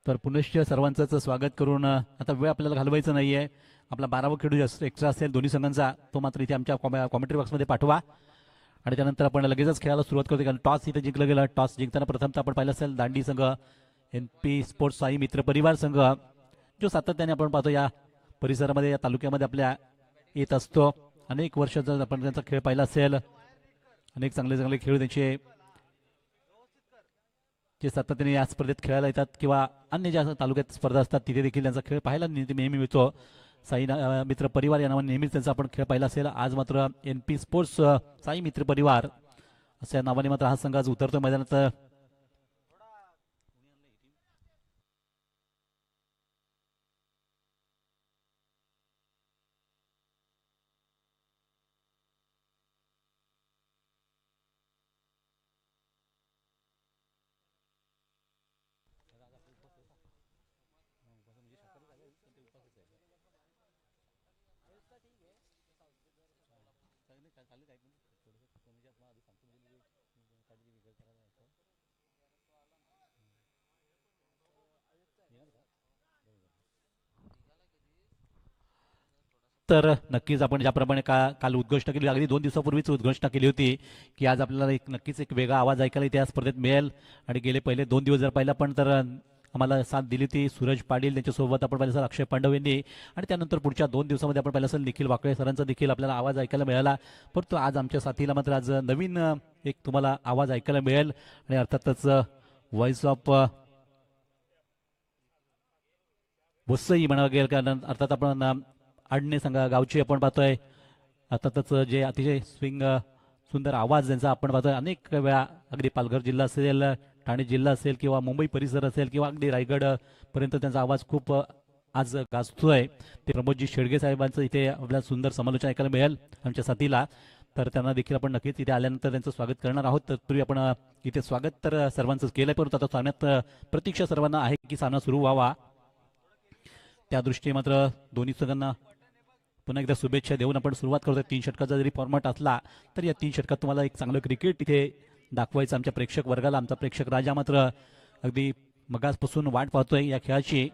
तर पुनश्च सर्वांचं स्वागत करून आता वेळ आपल्याला घालवायचं नाहीये. आपला 12वा खेळू एक्स्ट्रा असेल दोन्ही संघांचा, तो मात्र इथे आमच्या कॉमेंट्री बॉक्समध्ये पाठवा आणि त्यानंतर आपण लगेचच खेळायला सुरुवात करतो. कारण टॉस इथे जिंकलं गेलं. टॉस जिंकताना प्रथमतः आपण पाहिलं असेल दांडी संघ NP स्पोर्ट्स साई मित्र परिवार संघ, जो सातत्याने आपण पाहतो या परिसरामध्ये या तालुक्यामध्ये आपल्या येत असतो. अनेक वर्ष जर आपण त्यांचा खेळ पाहिला असेल, अनेक चांगले चांगले खेळ त्यांचे जे सातत्याने या स्पर्धेत खेळायला येतात किंवा अन्य ज्या तालुक्यात स्पर्धा असतात तिथे देखील त्यांचा खेळ पाहायला नेहमी मिळतो. साई मित्र परिवार या नावाने नेहमीच त्यांचा आपण खेळ पाहिला असेल. आज मात्र NP स्पोर्ट्स साई मित्र परिवार अशा नावाने मात्र हा संघ आज उतरतो मैदानात. तर नक्कीच आपण ज्याप्रमाणे काल उद्घोषणा केली, अगदी 2 दिवसापूर्वीच उद्घोषणा केली होती की आज आपल्याला नक्कीच एक वेगळा आवाज ऐकायला इथे या स्पर्धेत मिळेल. आणि गेले पहिले 2 दिवस जर पाहिला पण तर आम्हाला साथ दिली होती सूरज पाटील, त्यांच्यासोबत आपण पाहिलं असेल अक्षय पांडव यांनी, आणि त्यानंतर पुढच्या 2 दिवसामध्ये आपण पाहिलं असेल निखिल वाकळे सरांचा देखील आपल्याला आवाज ऐकायला मिळाला. परंतु आज आमच्या साथीला मात्र आज नवीन एक तुम्हाला आवाज ऐकायला मिळेल. आणि अर्थातच व्हॉइस ऑफ बोसई म्हणावं गेल, कारण अर्थात आपण आडणे संघा गावची आपण पाहतोय. अर्थातच जे अतिशय स्विंग सुंदर आवाज ज्यांचा आपण पाहतोय अनेक वेळा, अगदी पालघर जिल्हा असेल, ठाणे जिल्हा असेल किंवा मुंबई परिसर असेल किंवा अगदी रायगड पर्यंत त्यांचा आवाज खूप आज गाजतोय. ते प्रमोदजी शेडगे साहेबांचं इथे आपल्याला सुंदर समालोचन ऐकायला मिळेल आमच्या साथीला. तर त्यांना देखील आपण नक्कीच इथे आल्यानंतर त्यांचं स्वागत करणार आहोत. तत्पूर्वी आपण इथे स्वागत तर सर्वांचंच केलंय, परंतु आता सामन्यात प्रतीक्षा सर्वांना आहे की सामना सुरू व्हावा. त्या दृष्टीने मात्र दोन्ही संघांना पुन्हा एकदा शुभेच्छा देऊन आपण सुरुवात करतोय. 3 षटकाचा जरी फॉर्मॅट असला तर या 3 षटकात तुम्हाला एक चांगलं क्रिकेट इथे दाखवायचं आमच्या प्रेक्षक वर्गाला. आमचा प्रेक्षक राजा मात्र अगदी मगासपासून वाट पाहतोय या खेळाची.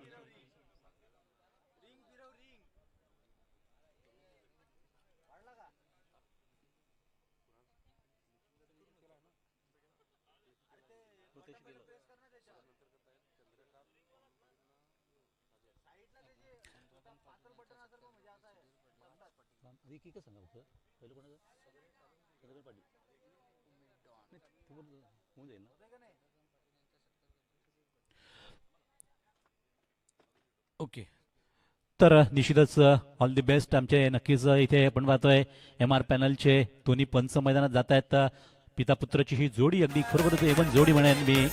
ओके, तर निश्चितच ऑल दी बेस्ट. आमचे नक्कीच इथे आपण पाहतोय MR पॅनलचे दोन्ही पंच मैदानात जात आहेत. पिता पुत्राची ही जोडी अगदी खरोखरच एवन जोडी म्हणेन मी.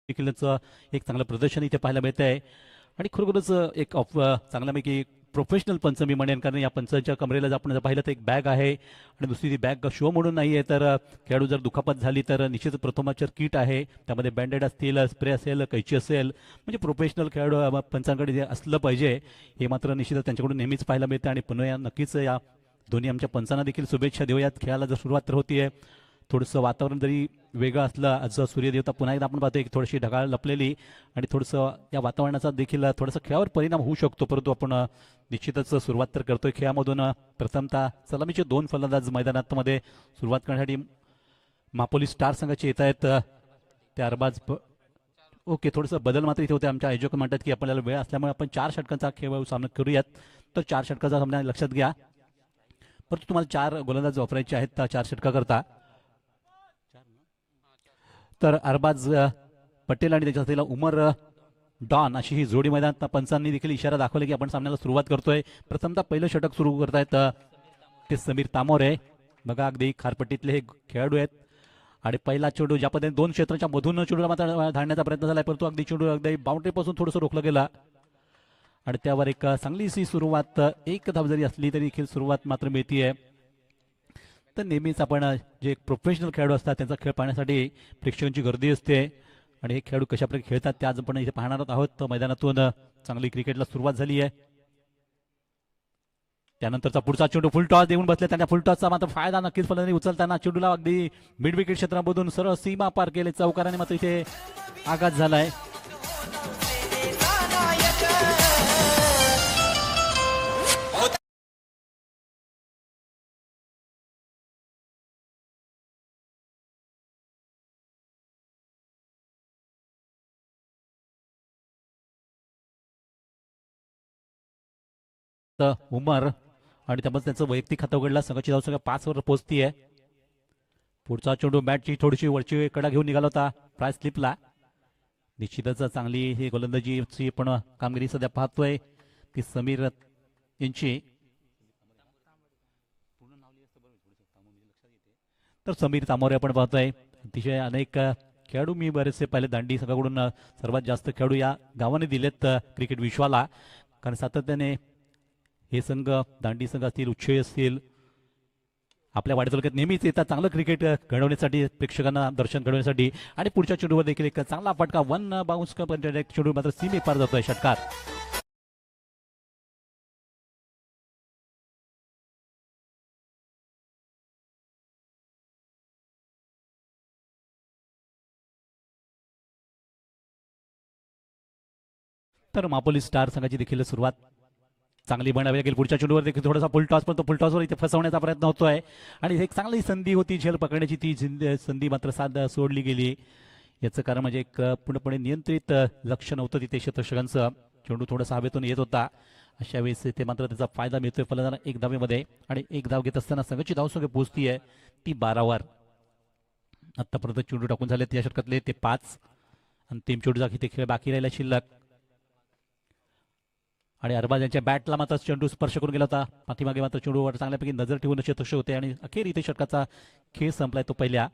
एक चांगलं प्रदर्शन इथे पाहायला मिळत आहे. आणि खरोखरच एक चांगल्यापैकी प्रोफेशनल पंच मी म्हणेन, कारण या पंचाच्या कमरेला जर आपण पाहिलं तर एक बॅग आहे आणि दुसरी ती बॅग शो म्हणून नाही आहे. तर खेळाडू जर दुखापत झाली तर निश्चित प्रथमोपचार किट आहे, त्यामध्ये बँडेड असतील, स्प्रे असेल, कैची असेल, म्हणजे प्रोफेशनल खेळाडू पंचांकडे जे असलं पाहिजे हे मात्र निश्चितच त्यांच्याकडून नेहमीच पाहायला मिळतं. आणि पुन्हा नक्कीच या दोन्ही आमच्या पंचांना देखील शुभेच्छा देऊयात. खेळाला जर सुरुवात तर होतीये थोडंसं वातावरण जरी वेगळं असलं, आज सूर्यदेवता पुन्हा एकदा आपण पाहतोय की थोडीशी ढगाळ लपलेली आणि थोडंसं या वातावरणाचा देखील थोडंसं खेळावर परिणाम होऊ शकतो. परंतु आपण निश्चितच सुरुवात तर करतोय खेळामधून. प्रथमतः सलामीचे 2 फलंदाज मैदानात मध्ये सुरुवात करण्यासाठी मापोली स्टार संघाचे येत आहेत. ते अरबाज ओके, थोडंसं बदल मात्र इथे होते. आमच्या आयोजक म्हणतात की आपल्याला वेळ असल्यामुळे आपण 4 षटकांचा खेळ सामना करूयात. तर 4 षटकाचा सामना लक्षात घ्या. परंतु तुम्हाला 4 गोलंदाज वापरायचे आहेत 4 षटकाकरता. तर अरबाज पटेल आणि त्याच्या साथीला उमर डॉन अशी ही जोडी मैदानात पंचांनी देखील इशारा दाखवले की आपण सामन्याला सुरुवात करतोय. प्रथमतः पहिलं षटक सुरू करतायत ते समीर तामोरे. बघा अगदी खारपट्टीतले हे खेळाडू आहेत. आणि पहिला चेंडू ज्या पद्धतीने 2 क्षेत्राच्या मधून चेंडूला मात्र धाडण्याचा प्रयत्न झाला, परंतु अगदी चेंडू अगदी बाउंड्रीपासून थोडंसं रोखलं गेला आणि त्यावर एक चांगलीशी सुरुवात, एक धाव जरी असली तरी देखील सुरुवात मात्र मिळतीये. तर नेहमीच आपण जे एक प्रोफेशनल खेळाडू असतात त्यांचा खेळ पाहण्यासाठी प्रेक्षकांची गर्दी असते आणि हे खेळाडू कशा प्रकारे खेळतात ते आज आपण इथे पाहणार आहोत. तर मैदानातून चांगली क्रिकेटला सुरुवात झाली आहे. त्यानंतरचा पुढचा चेंडू फुल टॉस देऊन बसले. त्यांना फुल टॉसचा मात्र फायदा नक्कीच फलंदाजी उचलताना चेंडूला अगदी मिड विकेट क्षेत्रामधून सरळ सीमा पार केले. चौकाराने मात्र इथे आघात झालाय. उमर आणि त्यामध्ये त्यांचं वैयक्तिक खातं उघडला. संघाची धावसंख्या 5 वर पोहोचती आहे. पुढचा चेंडू बॅटची थोडीशी वरची कडा घेऊन निघाला होता प्राय स्लिपला. निश्चितच चांगली ही गोलंदाजीची पण कामगिरी सध्या पाहतोय ती समीर यांची. तर समीर तामोरे आपण पाहतोय. अतिशय अनेक खेळाडू मी बरेचसे पाहिले दांडी संघाकडून सर्वात जास्त खेळाडू या गावाने दिलेत क्रिकेट विश्वाला. कारण सातत्याने हे संघ, दांडी संघ असतील, उच्छेद असतील, आपल्या वाडी तालुक्यात नेहमीच येतात चांगलं क्रिकेट घडवण्यासाठी, प्रेक्षकांना दर्शन घडवण्यासाठी. आणि पुढच्या चेंडूवर देखील एक चांगला फटका, 1 बाउन्स चेंडू मात्र सीमे पार जातोय षटकार. तर मापोली स्टार संघाची देखील सुरुवात चांगली बनावी लागेल. पुढच्या चेंडूवर देखील थोडासा फुल टॉस, पण तो फुल टॉसवर इथे फसवण्याचा प्रयत्न होतोय आणि एक चांगली संधी होती झेल पकडण्याची, ती संधी मात्र साध सोडली गेली. याचं कारण म्हणजे एक पूर्णपणे नियंत्रित लक्ष नव्हतं तिथे क्षेत्ररक्षकांचं. चेंडू थोडासा हवेतून येत होता. अशा वेळेस इथे मात्र त्याचा फायदा मिळतोय फलंदाजांना 1 धावेमध्ये. आणि 1 धाव घेत असताना संघाची धावसंख्या पोहोचती आहे ती 12 वर. आतापर्यंत चेंडू टाकून झाले या षटकातले ते 5. अंतिम चेंडूचा इथे खेळ बाकी राहिला शिल्लक. आणि अरबाज यांच्या बॅटला मात्र चेंडू स्पर्श करून गेला होता. पाठीमागे मात्र चेंडूवर चांगल्यापैकी नजर ठेवून क्षेत्ररक्षक होते आणि अखेर इथे षटकाचा खेळ संपलाय तो पहिल्या.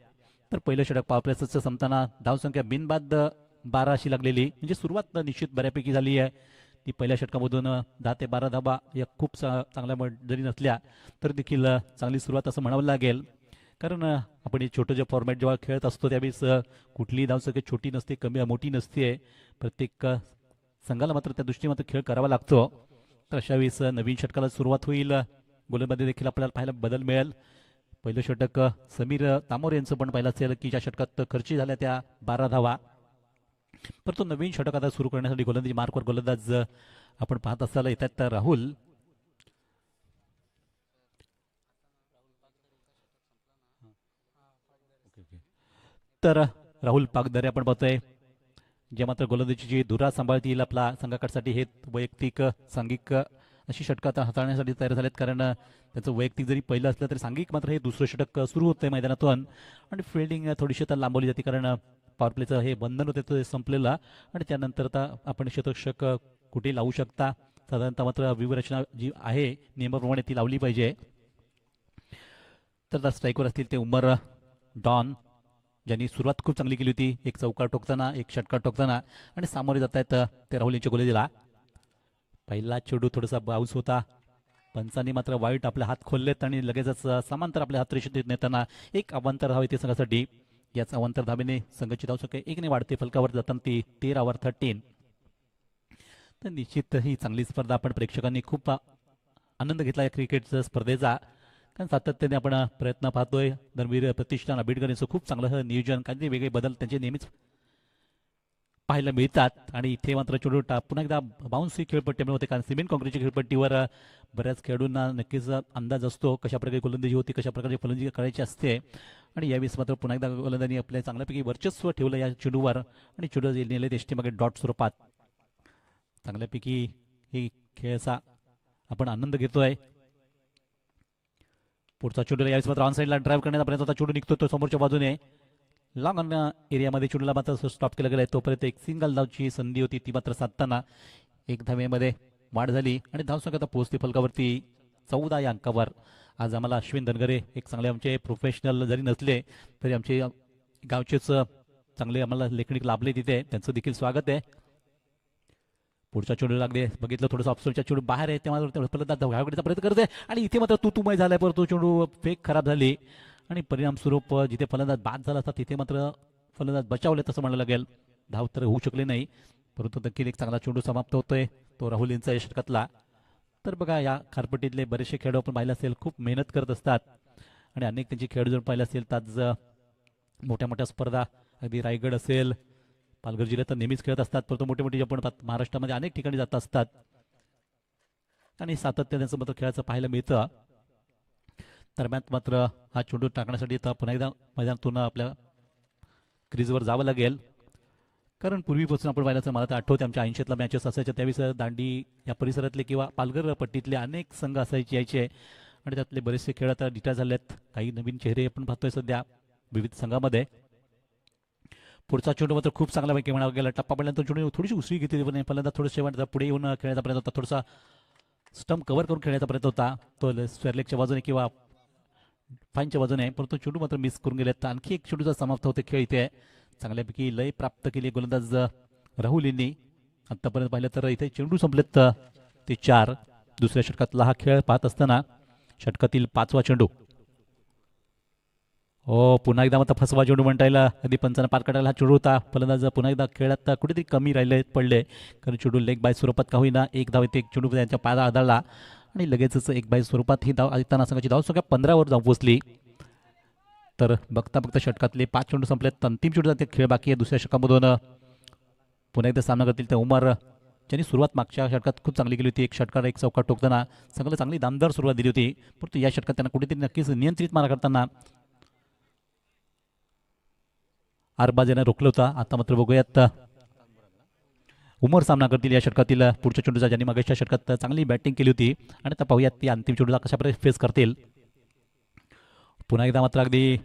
तर पहिलं षटक पॉवरप्लेचं संपताना धावसंख्या बिनबाद 12 अशी लागलेली, म्हणजे सुरुवात निश्चित बऱ्यापैकी झाली आहे. ती पहिल्या षटकामधून 10 ते 12 धाबा या खूप चांगल्या जरी नसल्या तर देखील चांगली सुरुवात असं म्हणावं लागेल. कारण आपण हे छोटं जे फॉर्मॅट जेव्हा खेळत असतो त्यावेळेस कुठलीही धावसंख्या छोटी नसते, कमी मोठी नसते. प्रत्येक संघाला मात्र त्या दृष्टीने मात्र खेळ करावा लागतो. तर अशा वेळेस नवीन षटकाला सुरुवात होईल. गोलंदाजीमध्ये देखील आपल्याला पाहायला बदल मिळेल. पहिलं षटक समीर तामोर यांचं पण पाहिलं असेल की ज्या षटकात खर्ची झाल्या त्या 12 धावा. तर तो नवीन षटक आता सुरू करण्यासाठी गोलंदाजी मार्कवर गोलंदाज आपण पाहत असताना येतात राहुल. तर राहुल पागदरे आपण पाहतोय जे मात्र गोलंदाजीची धुरा सांभाळतील आपला संघाकडसाठी. हे वैयक्तिक सांघिक अशी षटकात हाताळण्यासाठी तयार झालेत. कारण त्याचं वैयक्तिक जरी पहिलं असलं तरी सांघिक मात्र हे दुसरं षटक सुरू होतंय मैदानातून. आणि फिल्डिंग थोडीशी तर लांबवली जाते कारण पॉवर प्लेचं हे बंधन होते ते संपलेलं. आणि त्यानंतर आता आपण क्षेत्ररक्षक कुठे लावू शकता, साधारणतः मात्र व्यूहरचना जी आहे नियमाप्रमाणे ती लावली पाहिजे. तर स्ट्राईकवर असतील ते उमर डॉन ज्यांनी सुरुवात खूप चांगली केली होती, एक चौकार टोकताना, एक षटकार टोकताना. आणि सामोरे जात आहेत ते राहुल यांच्या गोलंदाजीला. पहिला चेंडू थोडासा बाउन्स होता, पंचांनी मात्र वाईट आपले हात खोललेत आणि लगेचच समांतर आपल्या हात रेषेत नेताना एक अवांतर धाव येते संघासाठी. याच अवांतर धावेने संघाची धावसंख्या 1 ने वाढते. फलकावर जाताना ती 13 वर 13. तर निश्चित ही चांगली स्पर्धा आपण प्रेक्षकांनी खूप आनंद घेतला या क्रिकेटच्या स्पर्धेचा. कारण सातत्याने आपण प्रयत्न पाहतोय. धर्मवीर प्रतिष्ठान आंबेडकर यांचं खूप चांगलं हे नियोजन, काही वेगळे बदल त्यांचे नेहमीच पाहायला मिळतात. आणि इथे मात्र चेंडू पुन्हा एकदा बाउन्सी खेळपट्टीमुळे होते, कारण सिमेंट काँक्रीटच्या खेळपट्टीवर बऱ्याच खेळाडूंना नक्कीच अंदाज असतो कशा प्रकारे गोलंदाजी होती, कशा प्रकारे फलंदाजी करायची असते. आणि यावेळेस मात्र पुन्हा एकदा गोलंदाजांनी आपल्या चांगल्यापैकी वर्चस्व ठेवलं या चेंडूवर, आणि चेंडू नेले एष्टीमागे डॉट स्वरूपात. चांगल्यापैकी ही खेळाचा आपण आनंद घेतोय. पुढचा चेंडूला यावेळेस मात्र ऑन साईडला ड्राईव्ह करण्याचा प्रयत्न होता, चेंडू निघतो तो समोरच्या बाजूने लॉंग ऑन एरियामध्ये. चेंडूला मात्र स्टॉप केलं गेलं. तोपर्यंत एक सिंगल धावची संधी होती, ती मात्र साधताना एक धावेमध्ये वाढ झाली आणि धावसंख्या आता पोहोचली फलकावरती 14 या अंकावर. आज आम्हाला अश्विन धनगरे एक चांगले आमचे प्रोफेशनल जरी नसले तरी आमचे गावचेच चांगले आम्हाला लेखनिक लाभले तिथे, त्यांचं देखील स्वागत आहे. पुढच्या चेंडू लागले, बघितलं थोडंसं ऑप्शनच्या चेंडू बाहेर आहे, तेव्हा फलंदाज धावाकडीचा प्रयत्न करते आणि इथे मात्र तुतुमय झालाय, परंतु चेंडू फेक खराब झाली आणि परिणामस्वरूप जिथे फलंदाज बाद झाला असता तिथे मात्र फलंदाज बचावले तसं म्हणायला लागेल. धाव तर होऊ शकले नाही, परंतु नक्की एक चांगला चेंडू समाप्त होतोय तो राहुल यांचा या षटकातला. तर बघा, या खारपट्टीतले बरेचसे खेळाडू आपण पाहिलं असेल खूप मेहनत करत असतात आणि अनेक त्यांची खेळाडू जर पाहिलं असेल तर आज मोठ्या मोठ्या स्पर्धा, अगदी रायगड असेल, पालघर जिल्ह्यात तर नेहमीच खेळत असतात, परंतु मोठे मोठे आपण महाराष्ट्रामध्ये अनेक ठिकाणी जात असतात आणि सातत्य त्यांचं मात्र खेळाचं पाहायला मिळतं. दरम्यान मात्र हा चेंडू टाकण्यासाठी आता पुन्हा एकदा मैदानातून आपल्या क्रीजवर जावं लागेल, कारण पूर्वीपासून आपण पाहिलं तर मला तर आठवते आमच्या 80तला मॅचेस असायच्या त्यावेळेस दांडी या परिसरातले किंवा पालघर पट्टीतले अनेक संघ असायचे यायचे आणि त्यातले बरेचसे खेळ आता रिटायर झालेत. काही नवीन चेहरे आपण पाहतोय सध्या विविध संघामध्ये. पुढचा चेंडू मात्र खूप चांगला पैकी म्हणावा गेला, टप्पा पडल्यानंतर चेंडू थोडीशी उसळी घेतली पण पहिल्यांदा थोडं शेवट पुढे येऊन खेळण्याचा प्रयत्न होता, थोडासा स्टंप कव्हर करून खेळण्याचा प्रयत्न होता तो स्वेअरलेगच्या बाजूने किंवा फाईनच्या बाजूने, परंतु चेंडू मात्र मिस करून गेलेत. आणखी एक चेंडूचा समाप्त होते खेळ इथे. चांगल्यापैकी लय प्राप्त केली गोलंदाज राहुल यांनी. आतापर्यंत पाहिलं तर इथे चेंडू संपलेत ते 4. दुसऱ्या षटकातला हा खेळ पाहत असताना षटकातील 5वा चेंडू. हो, पुन्हा एकदा मात्र फसवा चेंडू म्हणता येईल. अगदी पंचांना पार काढायला हा चेंडू होता. फलंदाज पुन्हा एकदा खेळात कुठेतरी कमी राहिले पडले, कारण चेंडू लेग बाय स्वरूपात का होईना एक धाव येते, चेंडू त्यांच्या पायाला आदळला आणि लगेचच एक बाय स्वरूपात ही धाव आदित्य संघाची धावसंख्या 15वर जाऊन पोहोचली. तर बघता बघता षटकातले 5 चेंडू संपलेत, अंतिम चेंडू जाते खेळ बाकी आहे. दुसऱ्या षटकामधून पुन्हा एकदा सामना करतील ते उमर, ज्यांनी सुरुवात मागच्या षटकात खूप चांगली केली होती. एक षटकार एक चौका टोकताना संघाला चांगली दामदार सुरुवात दिली होती, परंतु या षटकात त्यांना कुठेतरी नक्कीच नियंत्रित मारा करताना आरबाजाने रोखलं होता. आता मात्र बघूयात उमर सामना करतील या षटकातील पुढच्या चेंडूचा, ज्यांनी मागच्या षटकात चांगली बॅटिंग केली होती आणि आता पाहूयात ती अंतिम चेंडूला कशा प्रकारे फेस करतील. पुन्हा एकदा मात्र अगदी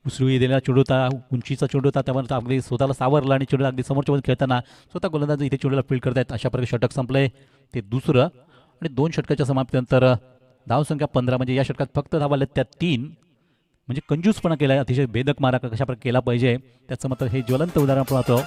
उसळी दिलेला चेंडू होता, उंचीचा चेंडू होता, त्यामुळे अगदी स्वतःला सावरला आणि चेंडू अगदी समोरच्या मध्ये खेळताना स्वतः गोलंदाज इथे चेंडूला फील्ड करतायत. अशा प्रकारे षटक संपलंय ते दुसरं आणि 2 षटकाच्या समाप्तीनंतर धावसंख्या 15, म्हणजे या षटकात फक्त धावा आल्यात त्या 3. म्हणजे कंजूसपणा केलाय, अतिशय भेदक मारा कशा प्रकारे केला पाहिजे त्याचं मात्र हे ज्वलंत उदाहरण आपण पाहतो.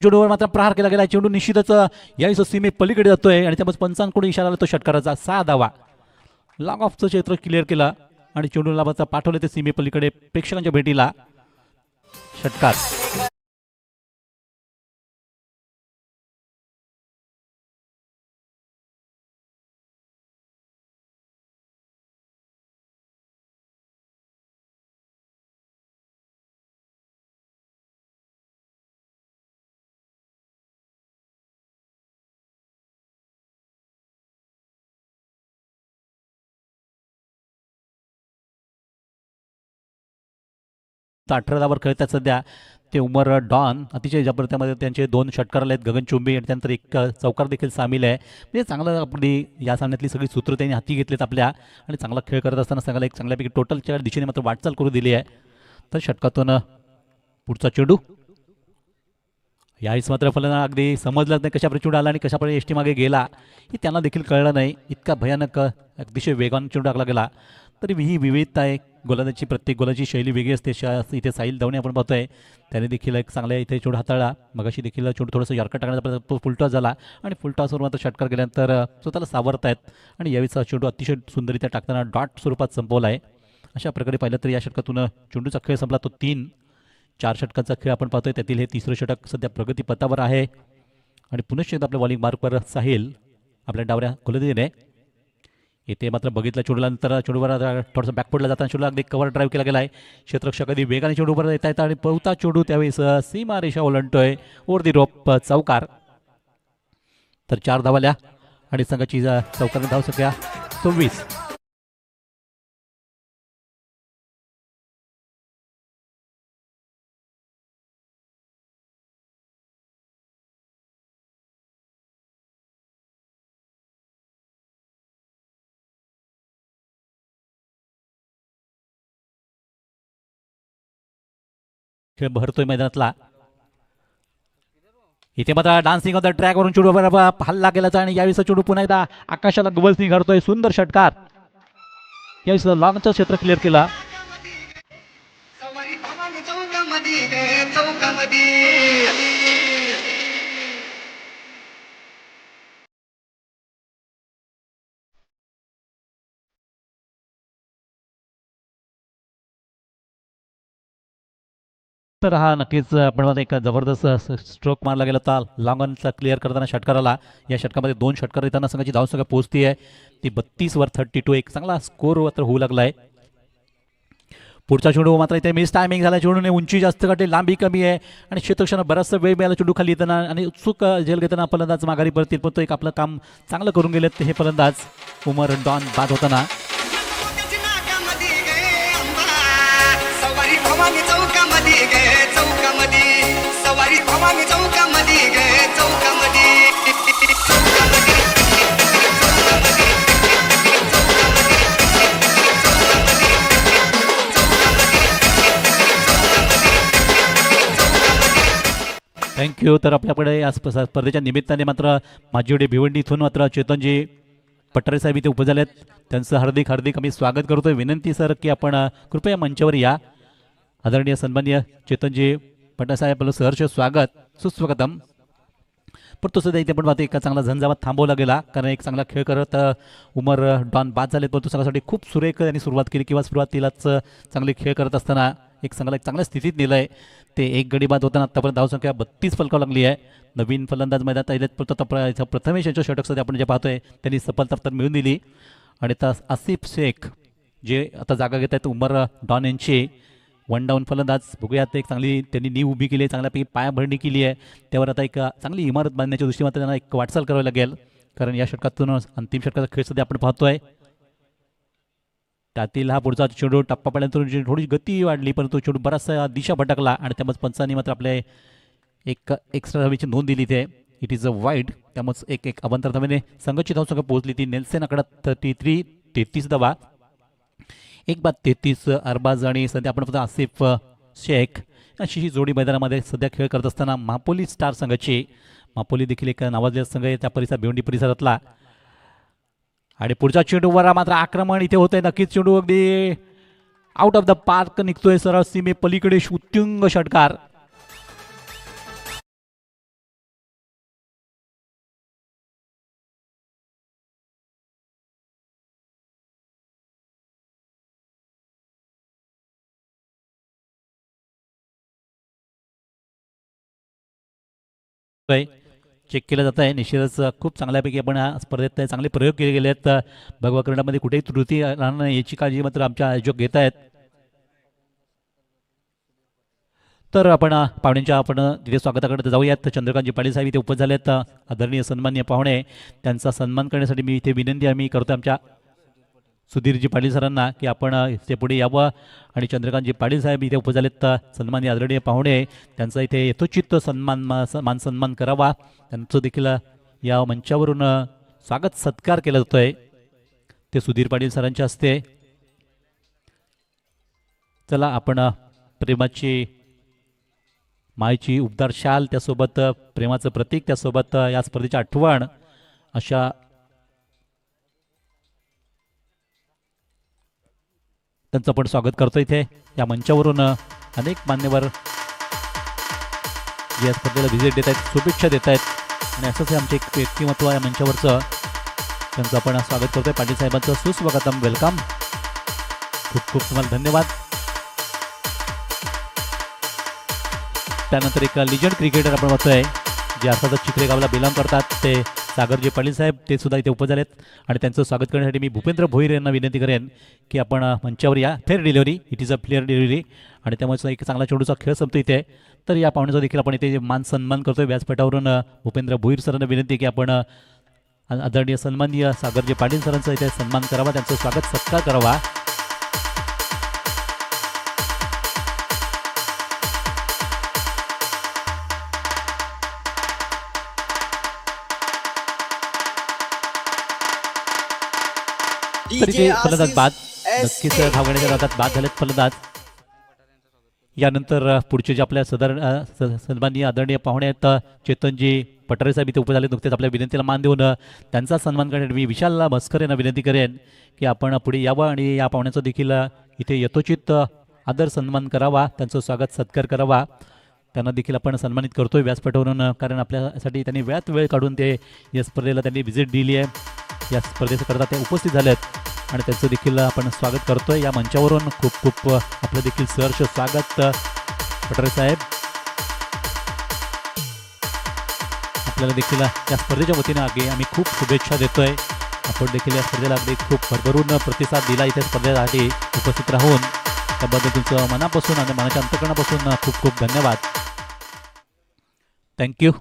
चेंडूवर मात्र प्रहार केला गेला. चेंडू निश्चितच यावेळेस सीमे पलीकडे जातोय आणि त्यामुळे पंचांकडून इशारा आला तो षटकाराचा 6 धावा. लॉंग ऑफचं क्षेत्र क्लिअर केला आणि चेंडूला मात्र पाठवले ते सीमे पलीकडे प्रेक्षकांच्या भेटीला. षटकार. तर 18 धावांवर खेळतात सध्या ते उमर डॉन. अतिशय जबरदस्तीमध्ये त्यांचे 2 षटकार आले आहेत. गगन चुंबी आणि त्यानंतर एक चौकार देखील सामील आहे. म्हणजे चांगलं आपली या सामन्यातली सगळी सूत्र त्यांनी हाती घेतलीत आपल्या आणि चांगला खेळ करत असताना सांगायला एक चांगल्यापैकी टोटलच्या दिशेने मात्र वाटचाल करू दिली आहे. तर षटकातून पुढचा चेंडू यावेळेस मात्र फलंदाज अगदी समजलंच नाही कशाप्रकारे चेंडू आला आणि कशाप्रकारे एसटी मागे गेला हे त्यांना देखील कळलं नाही. इतका भयानक अतिशय वेगाने चेंडू टाकला गेला. तरी ही विविधता आहे. गोलंदाजी प्रत्येक गोलाची शैली वेगळी असते. इथे साहिल धवणे आपण पाहतोय त्याने देखील एक चांगल्या इथे चेंडू हाताळला. मगाशी देखील चेंडू थोडंसं यॉर्कर टाकण्याचा प्रयत्न तो फुलटॉस झाला आणि फुलटॉसवर मात्र षटकार केल्यानंतर स्वतःला सावरतायत आणि यावेळीचा चेंडू अतिशय सुंदररित्या टाकताना डॉट स्वरूपात संपवला आहे. अशा प्रकारे पाहिलं तर या षटकातून चेंडूचा खेळ संपला. तो 3-4 षटकांचा खेळ आपण पाहतोय. त्यातील हे तिसरं षटक सध्या प्रगतीपथावर आहे आणि पुनश्च एकदा आपल्या बॉलिंग मार्कवर साहिल आपल्या डावऱ्या गोलंदाजीने येथे मात्र बघितलं चेंडूला चेंडूवर थोडंसं बॅकफुटला जाताना चेंडूला अगदी कव्हर ड्राईव्ह केला गेला आहे. क्षेत्ररक्षक अगदी वेगाने चेंडूवर येता येतात आणि बहुता चेंडू त्यावेळेस सीमा रेषा ओलांडतोय. ओव्हर दी रोप चौकार. तर 4 धावाल्या आणि संघाची चौकारने धावसंख्या 26. खेळ भरतोय मैदानातला. इथे मात्र डान्सिंग ऑन द ट्रॅक वरून चेंडू हल्ला केला आणि यावेळेस चेंडू पुन्हा एकदा आकाशाला गवसणी घडतोय. सुंदर षटकार. यावेळेस लॉंगचं क्षेत्र क्लिअर केला. तर हा नक्कीच आपण एक जबरदस्त स्ट्रोक मारला गेला होता लॉंगनचा क्लिअर करताना षटकाराला. या षटकामध्ये 2 षटकार येताना संघाची धावसंख्या पोहोचती आहे ती 32वर 32. एक चांगला स्कोर मात्र होऊ लागला आहे. पुढचा चेंडू मात्र इथे मिस टायमिंग झाला. चेंडूने उंची जास्त काढली, लांबी कमी आहे आणि क्षेत्रक्षण बराचसा वेळ मिळाला चेंडू खाली येताना आणि उत्सुक झेल घेताना फलंदाज माघारी परतील. पण तो एक आपलं काम चांगलं करून गेलेत हे फलंदाज उमर डॉन बाद होताना. थँक्यू. तर आपल्याकडे या स्पर्धेच्या निमित्ताने मात्र माझीवडे भिवंडी इथून मात्र चेतनजी पठारे साहेब इथे उपस्थित झालेत. त्यांचं हार्दिक हार्दिक आम्ही स्वागत करतोय. विनंती सर की आपण कृपया मंचावर या. आदरणीय सन्माननीय चेतनजी पठारे साहेब आपलं सहर्ष स्वागत सुस्वागतम. पण तो सध्या इथे पण पाहतो एका चांगला झंझावात थांबवला गेला कारण एक चांगला खेळ करत उमर डॉन बाद झालेत. पण तो संघासाठी खूप सुरेख त्यांनी सुरुवात केली किंवा सुरुवातीलाच चांगले खेळ करत असताना एक चांगल्या स्थितीत नेलंय. ते एक गडी बाद होताना आतापर्यंत धावसंख्या 32 फलकावं लागली आहे. नवीन फलंदाज मैदानात आलेत. प्रथमेश यांच्या षटक सध्या आपण जे पाहतोय त्यांनी सफलता तर मिळवून दिली आणि आता आसिफ शेख जे आता जागा घेत आहेत उमर डॉन यांची 1 डाऊन फलंदाज. बघूयात एक चांगली त्यांनी नीव उभी केली आहे, चांगल्यापैकी पायाभरणी केली आहे. त्यावर आता एक चांगली इमारत बांधण्याच्या दृष्टीने त्यांना एक वाटचाल करावी लागेल कारण या षटकातून अंतिम षटकाचा खेळ सध्या आपण पाहतोय. त्यातील हा पुढचा चेंडू टप्पा पडल्यानंतर थोडी गती वाढली परंतु चेंडू बराचसा दिशा भटकला आणि त्यामुळे पंचांनी मात्र आपले एक एक्स्ट्रा धावेची नोंद दिली इथे. It is a wide. त्यामुळे एक अभंतर धावेने संघाची धावसंख्या पोहोचली ती नेल्सन आकडा 33 धावा. 1-33 अरबाज आणि सध्या आपण फक्त आसिफ शेख अशी ही जोडी मैदानामध्ये सध्या खेळ करत असताना मापोली स्टार संघाची. मापोली देखील एक नावाजलेला संघ आहे त्या भिवंडी परिसरातला. आणि पुढचा चेंडूवर मात्र आक्रमण इथे होतंय. नक्कीच चेंडू अगदी आउट ऑफ द पार्क निघतोय सरळ सीमे पलीकडे उत्तुंग षटकार. चेक केलं जात आहे. निश्चितच खूप चांगल्यापैकी आपण या स्पर्धेत चांगले प्रयोग केले गेले आहेत. भगवा करंडामध्ये कुठेही त्रुटी राहणार नाही याची काळजी मात्र आमच्या आयोजक घेत आहेत. तर आपण पाहुण्यांच्या आपण तिथे स्वागताकडे जाऊयात. चंद्रकांतजी पाटील साहेब इथे उपस्थित झालेत. आदरणीय सन्मान्य पाहुणे, त्यांचा सन्मान करण्यासाठी मी इथे विनंती आम्ही करतो आमच्या सुधीरजी पाटील सरांना की आपण इथे पुढे यावं आणि चंद्रकांतजी पाटील साहेब इथे उपस्थित झालेत. सन्माननीय आदरणीय पाहुणे, त्यांचा इथे यथोचित मान सन्मान करावा. त्यांचं देखील या मंचावरून स्वागत सत्कार केला जातोय ते सुधीर पाटील सरांच्या हस्ते. चला आपण प्रेमाची मायेची उबदार शाल, त्यासोबत प्रेमाचं प्रतीक, त्यासोबत या स्पर्धेची आठवण अशा त्यांचं आपण स्वागत करतो. इथे या मंचावरून अनेक मान्यवर या स्पर्धेला व्हिजिट देत आहेत, शुभेच्छा देत आहेत आणि असंच आमचे एक व्यक्तिमत्व या मंचावरचं त्यांचं आपण स्वागत करतोय. पाटील साहेबांचं सुस्वागतम, वेलकम. खूप खूप तुम्हाला धन्यवाद. त्यानंतर एक लिजंड क्रिकेटर आपण बघतोय जे अर्थातच चिखलेगावला बिलॉंग करतात, ते सागरजी पाटील साहेब, ते सुद्धा इथे उपस्थित झालेत आणि त्यांचं स्वागत करण्यासाठी मी भूपेंद्र भोईर यांना विनंती करेन की आपण मंचावर या. Fair delivery, it is a fair delivery आणि त्यामुळे एक चांगला चेंडूचा खेळ संपतो इथे. तर या पाहुण्याचा देखील आपण इथे मान सन्मान करतोय व्यासपीठावरून. भूपेंद्र भोईर सरांना विनंती की आपण आदरणीय सन्माननीय सागरजी पाटील सरांचा इथे सन्मान करावा, त्यांचं स्वागत सत्कार करावा. तर इथे फलंदाज बाद, नक्कीच धावण्याच्या नादात बाद झालेत फलंदाज. यानंतर पुढचे जे आपल्या सन्माननीय आदरणीय पाहुणे आहेत चेतनजी पठारे साहेब इथे उपस्थित झाले. नुकतेच आपल्या विनंतीला मान देऊन त्यांचा सन्मान करण्यासाठी मी विशाल मस्कर यांना विनंती करेन की आपण पुढे यावं आणि या पाहुण्याचा देखील इथे यथोचित आदर सन्मान करावा, त्यांचं स्वागत सत्कार करावा. त्यांना देखील आपण सन्मानित करतोय व्यासपीठावरून, कारण आपल्यासाठी त्यांनी वेळात वेळ काढून ते या स्पर्धेला त्यांनी व्हिजिट दिली आहे. या स्पर्धेकरता ते उपस्थित झालेत आणि त्यांचं देखील आपण स्वागत करतोय या मंचावरून. खूप खूप आपलं देखील सहर्ष स्वागत पठारे साहेब. आपल्याला देखील या स्पर्धेच्या वतीनं आम्ही खूप शुभेच्छा देतोय. आपण देखील या स्पर्धेला अगदी खूप भरभरून प्रतिसाद दिला इथे स्पर्धेसाठी उपस्थित राहून, त्याबद्दल तुमचं मनापासून आणि मनाच्या अंतकरणापासून खूप खूप धन्यवाद. थँक्यू.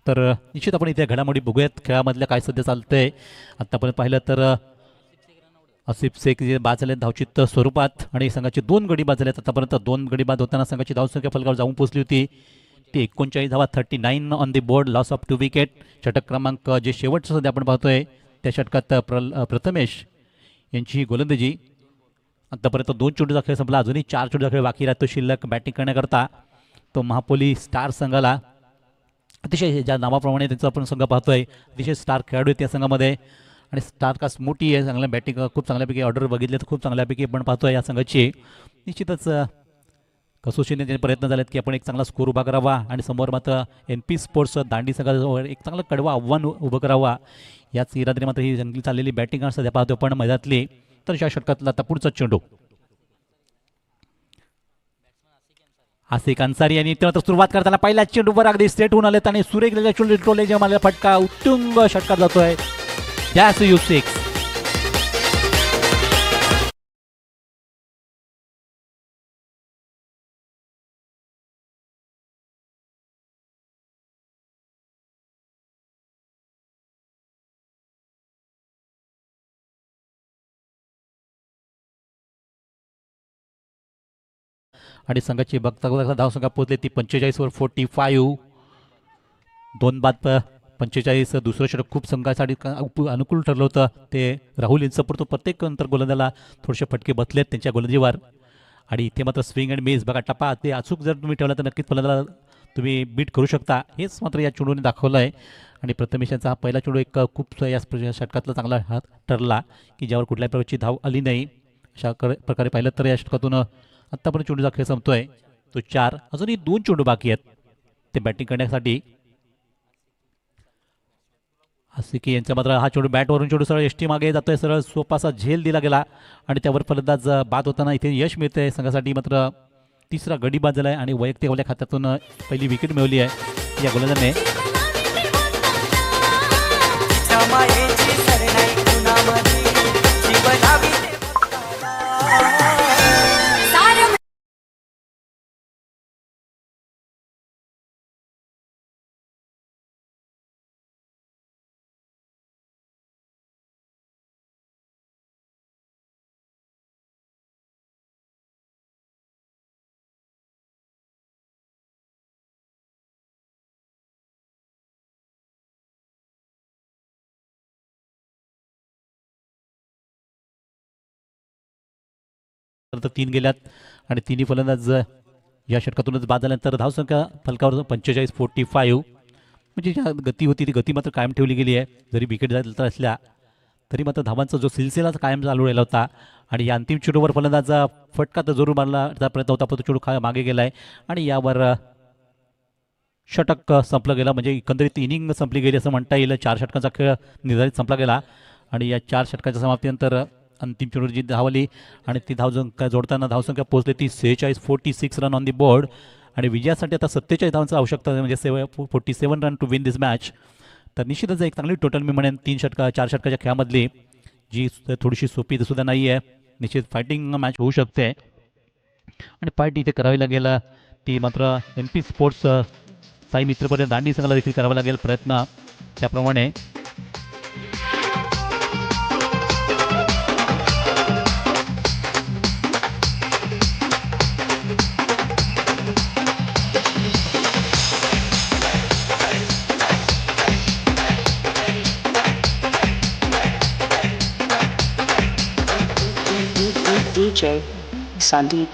तर निश्चित आपण इथे घडामोडी बघूयात खेळामधल्या काय सध्या चालतंय. आत्तापर्यंत पाहिलं तर आसिफ शेख जे बाद झाले धावचित स्वरूपात आणि संघाचे 2 गडी बाद झालेत. आतापर्यंत 2 गडी बाद होताना संघाची धावसंख्या फलकावर जाऊन पोहोचली होती ती 39 धावा, 39 on the board, loss of 2 wicket. षटक क्रमांक जे शेवटचं सध्या आपण पाहतोय त्या षटकात प्रथमेश यांची गोलंदाजी. आतापर्यंत 2 चेंडूचा खेळ संपला, अजूनही 4 चेंडूचा खेळ बाकी राहतो शिल्लक बॅटिंग करण्याकरता. तो महापोली स्टार संघाला अतिशय ज्या नावाप्रमाणे त्यांचा आपण संघ पाहतोय, अतिशय स्टार खेळाडू आहेत या संघामध्ये आणि स्टार कास्ट मोठी आहे. चांगल्या बॅटिंग, खूप चांगल्यापैकी ऑर्डर बघितले तर खूप चांगल्यापैकी आपण पाहतोय या संघाची. निश्चितच कसोशीने त्यांचे प्रयत्न झालेत की आपण एक चांगला स्कोर उभा करावा आणि समोर मात्र NP स्पोर्ट्स दांडी संघाजवळ एक चांगलं कडवं आव्हान उभं करावा. याच इराद्री मात्र ही जंगली चाललेली बॅटिंग सध्या पाहतो पण मैदानातली. तर या षटकातला आता पुढचा चेंडू आसिफ अन्सारी यांनी त्यानंतर सुरुवात करताना पहिल्या चेंडूवर अगदी सेट होऊन आलेत आणि सुरेख चेंडू टोले जे मला फटका उत्तुंग षटकात जातोय. That's you 6. आणि संघाची बघता धावसंख्या पोहोचली ती 45वर 45. 2 बाद 45. दुसरं षटक खूप संघासाठी अनुकूल ठरलं होतं. ते राहुल यांचं परंतु प्रत्येक नंतर गोलंदाला थोडेसे फटके बसलेत त्यांच्या गोलंदाजीवर आणि इथे मात्र स्विंग अँड मिस बघा टप्पा ते अचूक जर तुम्ही ठेवला तर नक्कीच फलंदाला तुम्ही बीट करू शकता. हेच मात्र या चेंडूने दाखवलं आहे आणि प्रथमेश यांचा हा पहिला चेंडू एक खूप या षटकातला चांगला हात ठरला की ज्यावर कुठल्याही प्रकारची धाव आली नाही. अशा प्रकारे पाहिलं तर या षटकातून आत्तापर्यंत चेंडूचा खेळ संपतोय तो 4. अजूनही 2 चेंडू बाकी आहेत ते बॅटिंग करण्यासाठी. आसिकी यांचा मात्र हा चेंडू बॅटवरून चेंडू सरळ एसटी मागे जातोय, सरळ सोपासा झेल दिला गेला आणि त्यावर फलंदाज बाद होताना इथे यश मिळतंय संघासाठी. मात्र तिसरा गडी बाद झाला आहे आणि वैयक्तिक आपल्या खात्यातून पहिली विकेट मिळवली आहे या गोलंदाजाने. मायेची सर नाही कुणामध्ये जीव लावी ते सारं तर 3 गेल्यात आणि तिन्ही फलंदाज या षटकातूनच बाद झाल्यानंतर धावसंख्या फलकावर 45-45, म्हणजे ज्या गती होती ती गती मात्र कायम ठेवली गेली आहे. जरी विकेट जात असल्या तरी मात्र धावांचा जो सिलसिला कायम चालू राहिला होता. आणि या अंतिम चेंडूवर फलंदाजा फटका तर जरूर मारण्याचा प्रयत्न होता, पण तो चेंडू मागे गेलाय आणि यावर षटक संपलं गेलं. म्हणजे एकंदरीत इनिंग संपली गेली असं म्हणता येईल. 4 षटकांचा खेळ निर्धारित संपला गेला आणि या 4 षटकाच्या समाप्तीनंतर अंतिम चेंडूवर जी धावली आणि ती जोडताना धावसंख्या पोहोचली ती 46 रन ऑन दी बोर्ड आणि विजयासाठी आता 47 धावांची आवश्यकता आहे, म्हणजे 47 run to win this match. तर निश्चितच एक चांगली टोटल मी म्हणेन 4 षटकाच्या खेळामधली, जी थोडीशी सोपी सुद्धा नाही आहे. निश्चित फायटिंग मॅच होऊ शकते आणि फाईट इथे करावी लागेल ती मात्र MP स्पोर्ट्स साई मित्रपर्यंत दांडी संघाला देखील करावा लागेल प्रयत्न त्याप्रमाणे. DJ Sandeep.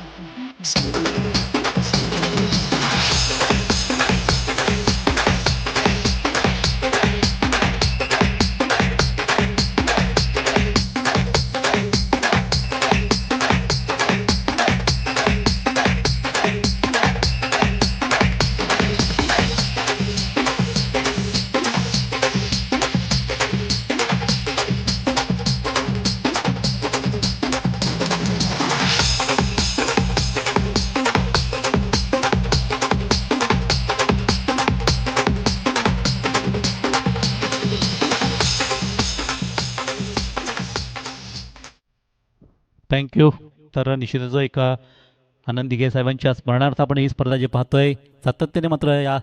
थँक्यू. तर निश्चितच एक आनंद दिघे साहेबांच्या स्मरणार्थ आपण ही स्पर्धा जे पाहतोय, सातत्याने मात्र या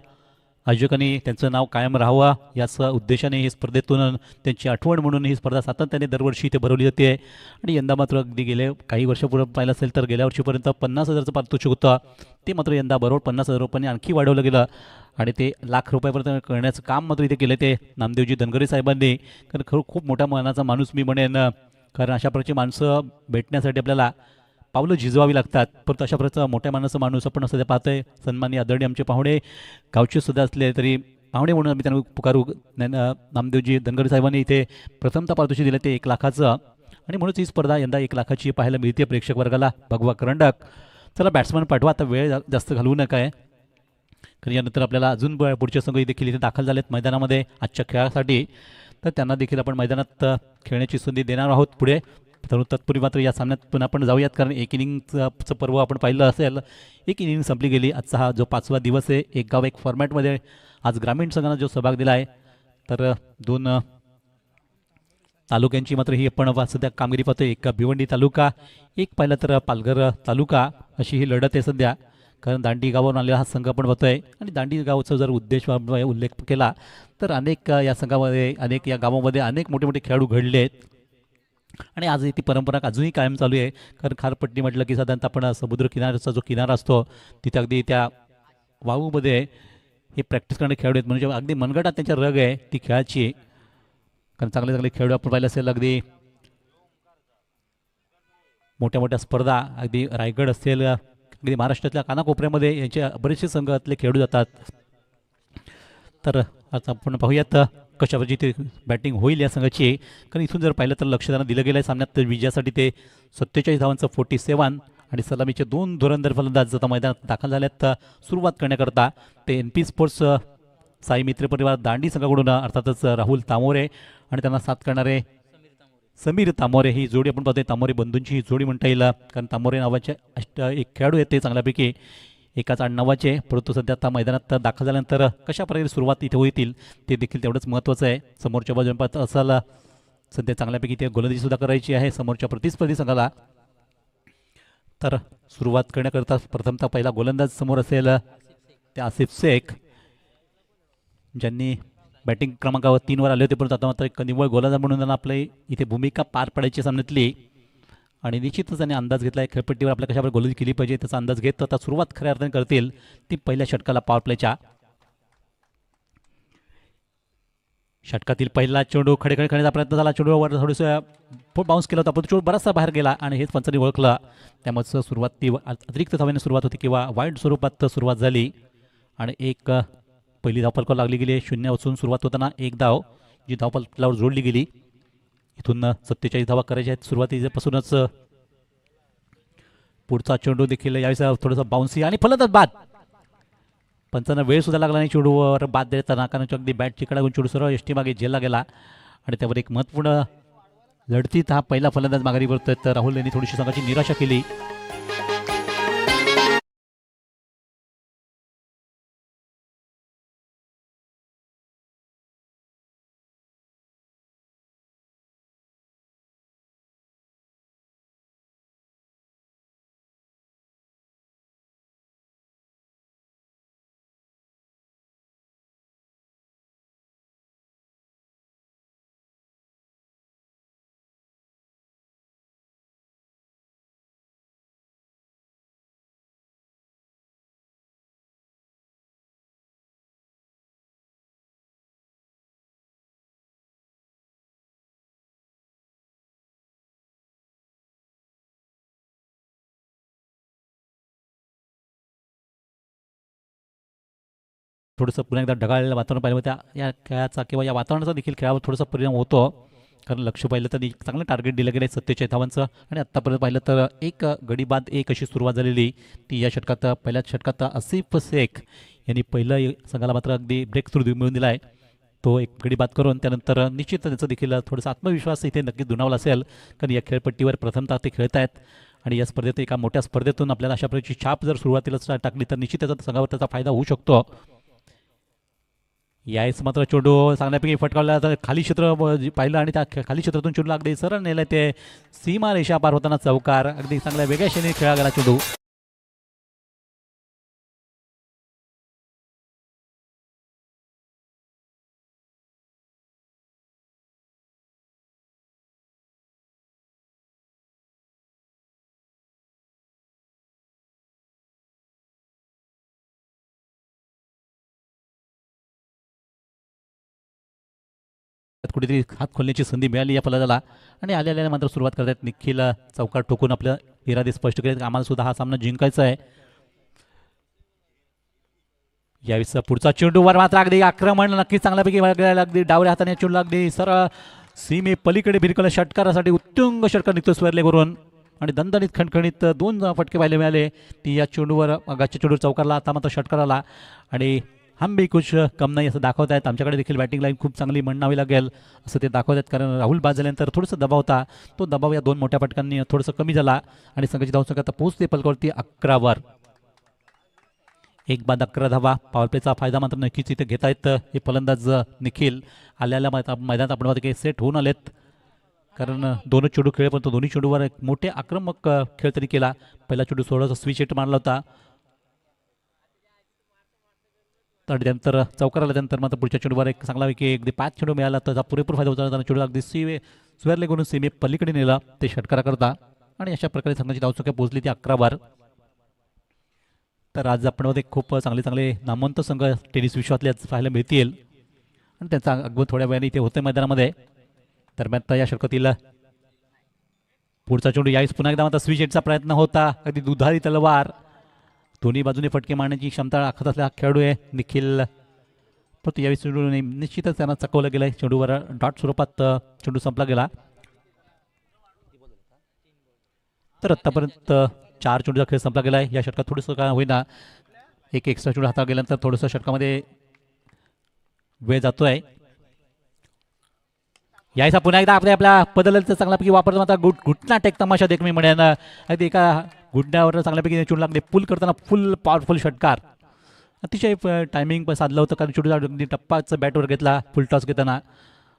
आयोजकांनी त्यांचं नाव कायम राहावं याच उद्देशाने ही स्पर्धेतून त्यांची आठवण म्हणून ही स्पर्धा सातत्याने दरवर्षी इथे भरवली जाते. आणि यंदा मात्र अगदी गेले काही वर्षापूर्वी पाहिलं असेल तर गेल्या वर्षीपर्यंत 50,000चं पारितोषिक होतं, ते मात्र यंदा बरोबर 50,000 रुपयांनी आणखी वाढवलं गेलं आणि ते ₹1,00,000 करण्याचं काम मात्र इथे केलं ते नामदेवजी धनगरे साहेबांनी. कारण खरं खूप मोठ्या मनाचा माणूस मी म्हणेन, कारण अशा प्रकारची माणसं भेटण्यासाठी आपल्याला पावलं झिजवावी लागतात. परंतु अशा प्रकारचा मोठ्या माणसाचा माणूस आपण सध्या पाहतोय. सन्माननीय आदरणीय आमचे पाहुणे गावचे सुद्धा असले तरी पाहुणे म्हणून आम्ही त्यांना पुकारू. नामदेवजी धनगरे साहेबांनी इथे प्रथमतः पारितोषिक दिलं ते 1,00,000चं आणि म्हणूनच ही स्पर्धा यंदा 1,00,000ची पाहायला मिळते प्रेक्षक वर्गाला. भगवा करंडक. चला बॅट्समन पाठवा, आता वेळ जास्त घालवू नका आहे, कारण यानंतर आपल्याला अजून पुढचे संघ देखील इथे दाखल झालेत मैदानामध्ये आजच्या खेळासाठी. तर त्यांना देखील आपण मैदानात खेळण्याची संधी देणार आहोत पुढे. तर तत्पूर्वी मात्र या सामन्यात पुन्हा आपण जाऊयात, कारण एक इनिंगचं पर्व आपण पाहिलं असेल. एक इनिंग संपली गेली. आजचा हा जो 5वा दिवस आहे, एक गाव एक फॉर्मॅटमध्ये आज ग्रामीण संघानं जो सहभाग दिला आहे, तर 2 तालुक्यांची मात्र ही आपण सध्या कामगिरी पाहतो. एक भिवंडी तालुका, एक पाहिलं तर पालघर तालुका, अशी ही लढत आहे सध्या. कारण दांडी गावावरून आलेला हा संघ आपण पाहतोय आणि दांडी गावचा जर उल्लेख केला तर अनेक या संघामध्ये या गावामध्ये अनेक मोठे मोठे खेळाडू घडले आहेत आणि आज ती परंपरा अजूनही कायम चालू आहे. कारण खारपट्टी म्हटलं की साधारणतः आपण समुद्र किनाऱ्याचा जो किनारा असतो तिथे अगदी त्या वाळूमध्ये हे प्रॅक्टिस करणारे खेळाडू आहेत, म्हणजे अगदी मनगटात त्यांच्या रग आहे ती खेळाची. कारण चांगले चांगले खेळाडू आपण पाहिलं असेल, अगदी मोठ्या मोठ्या स्पर्धा, अगदी रायगड असेल, अगदी महाराष्ट्रातल्या कानाकोपऱ्यामध्ये यांचे बरेचसे संघातले खेळाडू जातात. तर आता आपण पाहूयात कशा पद्धतीने बॅटिंग होईल या संघाची. कारण इथून जर पाहिलं तर लक्ष त्यांना दिलं गेलं आहे सामन्यात. तर विजयासाठी ते 47 धावांचं 47 आणि सलामीचे 2 धुरंधर फलंदाज आता मैदानात दाखल झाल्यात सुरुवात करण्याकरता. ते NP स्पोर्ट्स साई मित्र परिवार दांडी संघाकडून अर्थातच राहुल तामोरे आणि त्यांना साथ करणारे समीर तामोरे ही जोडी आपण पाहतोय. तामोरे बंधूंची ही जोडी म्हणता येईल, कारण तामोरे नावाचे एक खेळाडू आहेत ते चांगल्यापैकी एकाच आडनावाचे, परंतु सध्या आता मैदानात दाखल झाल्यानंतर कशा प्रकारे सुरुवात इथे होईल ते देखील तेवढंच महत्त्वाचं आहे. समोरच्या बाजूने पाहत असाल सध्या चांगल्यापैकी ते गोलंदाजी सुद्धा करायची आहे समोरच्या प्रतिस्पर्धी संघाला. तर सुरुवात करण्याकरता प्रथमतः पहिला गोलंदाज समोर असेल ते आसिफ शेख, ज्यांनी बॅटिंग क्रमांकावर 3 वर आले होते, परंतु आता मात्र एक निव्वळ गोलंदाज म्हणून त्यांना आपली इथे भूमिका पार पाडायची सामन्यातली. आणि निश्चितच त्यांनी अंदाज घेतला आहे खेळपट्टीवर आपल्या कशाप्रकारे गोलंदाजी केली पाहिजे त्याचा अंदाज घेत आता सुरुवात खऱ्या अर्थाने करतील ती पहिल्या षटकाला पॉवर प्लेच्या. षटकातील पहिला चेंडू खडे खेळण्याचा प्रयत्न झाला, चेंडूवर थोडंसं बाउन्स केला होता, पण चेंडू बराचसा बाहेर गेला आणि हेच पंचांनी ओळखलं. त्यामुळे सुरुवात ती अतिरिक्त धावेने सुरुवात होती किंवा वाईट स्वरूपात सुरुवात झाली आणि एक पहिली धावफलकावर लागली गेली. 0 वाजून सुरुवात होताना एक धाव जी धावफलकावर जोडली गेली. इथून 47 धावा करायच्या आहेत सुरुवातीपासूनच. पुढचा चेंडू देखील यावेळेस थोडंसं बाउन्सी आणि फलंदाज बाद. पंचांना वेळ सुद्धा लागला नाही चेंडूवर बाद देताना, कारण अगदी बॅट चिकडा चेंडू सरळ एसटी मागे झेलला गेला आणि त्यावर एक महत्त्वपूर्ण लढतीत हा पहिला फलंदाज माघारी पडतोय. तर राहुल यांनी थोडीशी संघाची निराशा केली. थोडंसं पुन्हा एकदा ढगाळलेलं वातावरण पाहिलं त्या या खेळाचा किंवा या वातावरणाचा देखील खेळावर थोडासा परिणाम होतो, कारण लक्ष पाहिलं तर चांगलं टार्गेट दिलं गेलं 47 धावांचं आणि आत्तापर्यंत पाहिलं तर एक गडी बाद एक अशी सुरुवात झालेली ती या षटकात. पहिल्या षटकात आसिफ शेख यांनी पहिलं संघाला मात्र अगदी ब्रेक थ्रू मिळून दिला आहे. तो एक गडी बाद करून त्यानंतर निश्चित त्याचं देखील थोडासा आत्मविश्वास इथे नक्कीच दुणावला असेल, कारण या खेळपट्टीवर प्रथमतः ते खेळत आहेत आणि या स्पर्धेत एका मोठ्या स्पर्धेतून आपल्याला अशा प्रकारची छाप जर सुरुवातीला टाकली तर निश्चित त्याचा संघावर त्याचा फायदा होऊ शकतो. यावेळेस मात्र चेंडू चांगल्यापैकी फटकावला तर खाली क्षेत्र पाहिलं आणि त्या खाली क्षेत्रातून चेंडूला अगदी सरळ नेलं, ते सीमा रेषा पार होताना चौकार, अगदी चांगल्या वेगळ्या शैलीने खेळला गेला चेंडू. कुठेतरी हात खोलण्याची संधी मिळाली या फलंदाजाला आणि आलेल्या मात्र सुरुवात करतात निखिल चौकार ठोकून आपलं इरादे स्पष्ट केले, आम्हाला सुद्धा हा सामना जिंकायचा आहे. यावेळेस पुढचा चेंडू वर मात्र अगदी आक्रमण नक्कीच चांगल्यापैकी अगदी डावऱ्या हाताने चेंडू अगदी सरळ सीमे पलीकडे भिरकलं, षटकारासाठी उत्तुंग षटकार निघतो स्वेरले करून आणि दणदणीत खणखणीत 2 फटके पाहिले मिळाले. ती या चेंडूवर आगाच्या चेंडूवर चौकारला, आता मात्र षटकाराला आणि हम भी कुछ कम नाही असं दाखवत आहेत. आमच्याकडे देखील बॅटिंग लाईन खूप चांगली म्हणावी लागेल असं ते दाखवत आहेत, कारण राहुल बाद झाल्यानंतर थोडंसं दबाव होता, तो दबाव या 2 मोठ्या फटकांनी थोडंसं कमी झाला आणि संघाची धावसंख्या आता पोहोचते फलकावरती 11 वर. एक बाद 11 धावा. पॉवर प्लेचा फायदा मात्र नक्कीच इथे घेता येत हे फलंदाज निखिल आल्याला मैदानात आपण काही सेट होऊन आलेत, कारण 2 चेंडू खेळ पण तो दोन्ही चेंडूवर एक मोठे आक्रमक खेळ तरी केला. पहिला चेंडू थोडासा स्विच हिट मारला होता, तर त्यानंतर चौकार आल्यानंतर मात्र पुढच्या चेंडूवर एक चांगलापैकी अगदी 5 चेंडू मिळाला, त्याचा पुरेपूर फायदा होता. चेंडू अगदी स्वेअरले करून सीमे पलीकडे नेला ते षटकारा करता आणि अशा प्रकारे संघाची धावसंख्या पोहोचली ती 11 वर. तर आज आपण खूप चांगले नामवंत संघ टेनिस विश्वातले आज पाहायला मिळतील आणि त्यांचा अगदी थोड्या वेळाने इथे होते मैदानामध्ये. दरम्यान या षटकातील पुढचा चेंडू यावेळेस पुन्हा एकदा मात्र स्विच हिटचा प्रयत्न होता, अगदी दुधारी तलवार, दोन्ही बाजूने फटके मारण्याची क्षमता राखत असलेला खेळाडू आहे निखिल, परंतु यावेळी चेंडू निश्चितच त्यांना चकवलं गेलं आहे. चेंडूवर डॉट स्वरूपात चेंडू संपला गेला. तर आत्तापर्यंत 4 चेंडूचा खेळ संपला गेला आहे. या षटकात थोडंसं काय होईना एक एक्स्ट्रा चेंडू हातात गेल्यानंतर थोडंसं षटकामध्ये वेळ जातो आहे. यायचा पुन्हा एकदा आपल्या पदलचा चांगल्यापैकी वापरतो मात्र घुटना टेक तमाशा देख मी म्हणेन अगदी एका घुटण्यावर चांगल्यापैकी चुन लागले पुल करताना फुल पॉवरफुल षटकार अतिशय टायमिंग पण साधलं होतं कारण चेंडूला अगदी टप्पाचं बॅटवर घेतला फुल टॉस घेताना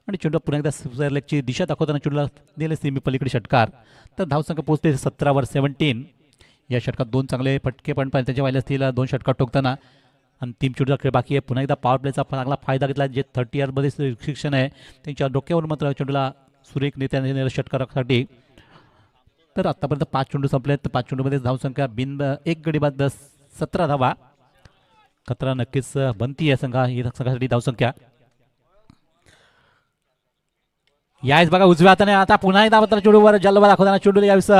आणि चेंडू पुन्हा एकदा स्क्वेअर लेगची दिशा दाखवताना चेंडूला दिले सेमी पलीकडे षटकार तर धावसंख्या पोहोचते 17 वर 17. या षटकात 2 चांगले फटके पण त्याच्या वाहिले असतील 2 षटकार ठोकताना अंतिम चेंडूचा खेळ बाकी आहे पुन्हा एकदा पॉवर प्लेचा चांगला फायदा घेतला जे 30 मध्ये शिक्षण आहे त्यांच्या डोक्यावर मात्र चेंडूला सुरेख नेत्याने षटकारासाठी तर आतापर्यंत 5 चेंडू संपले तर 5 चेंडूमध्ये धावसंख्या बिन एक गडी बाद 17 धावा खतरा नक्कीच बनती आहे संघासाठी धावसंख्या याच बघा उजव्या हाताने आता पुन्हा एकदा मात्र चेंडूवर जलवा दाखवताना चेंडूला यावेळेस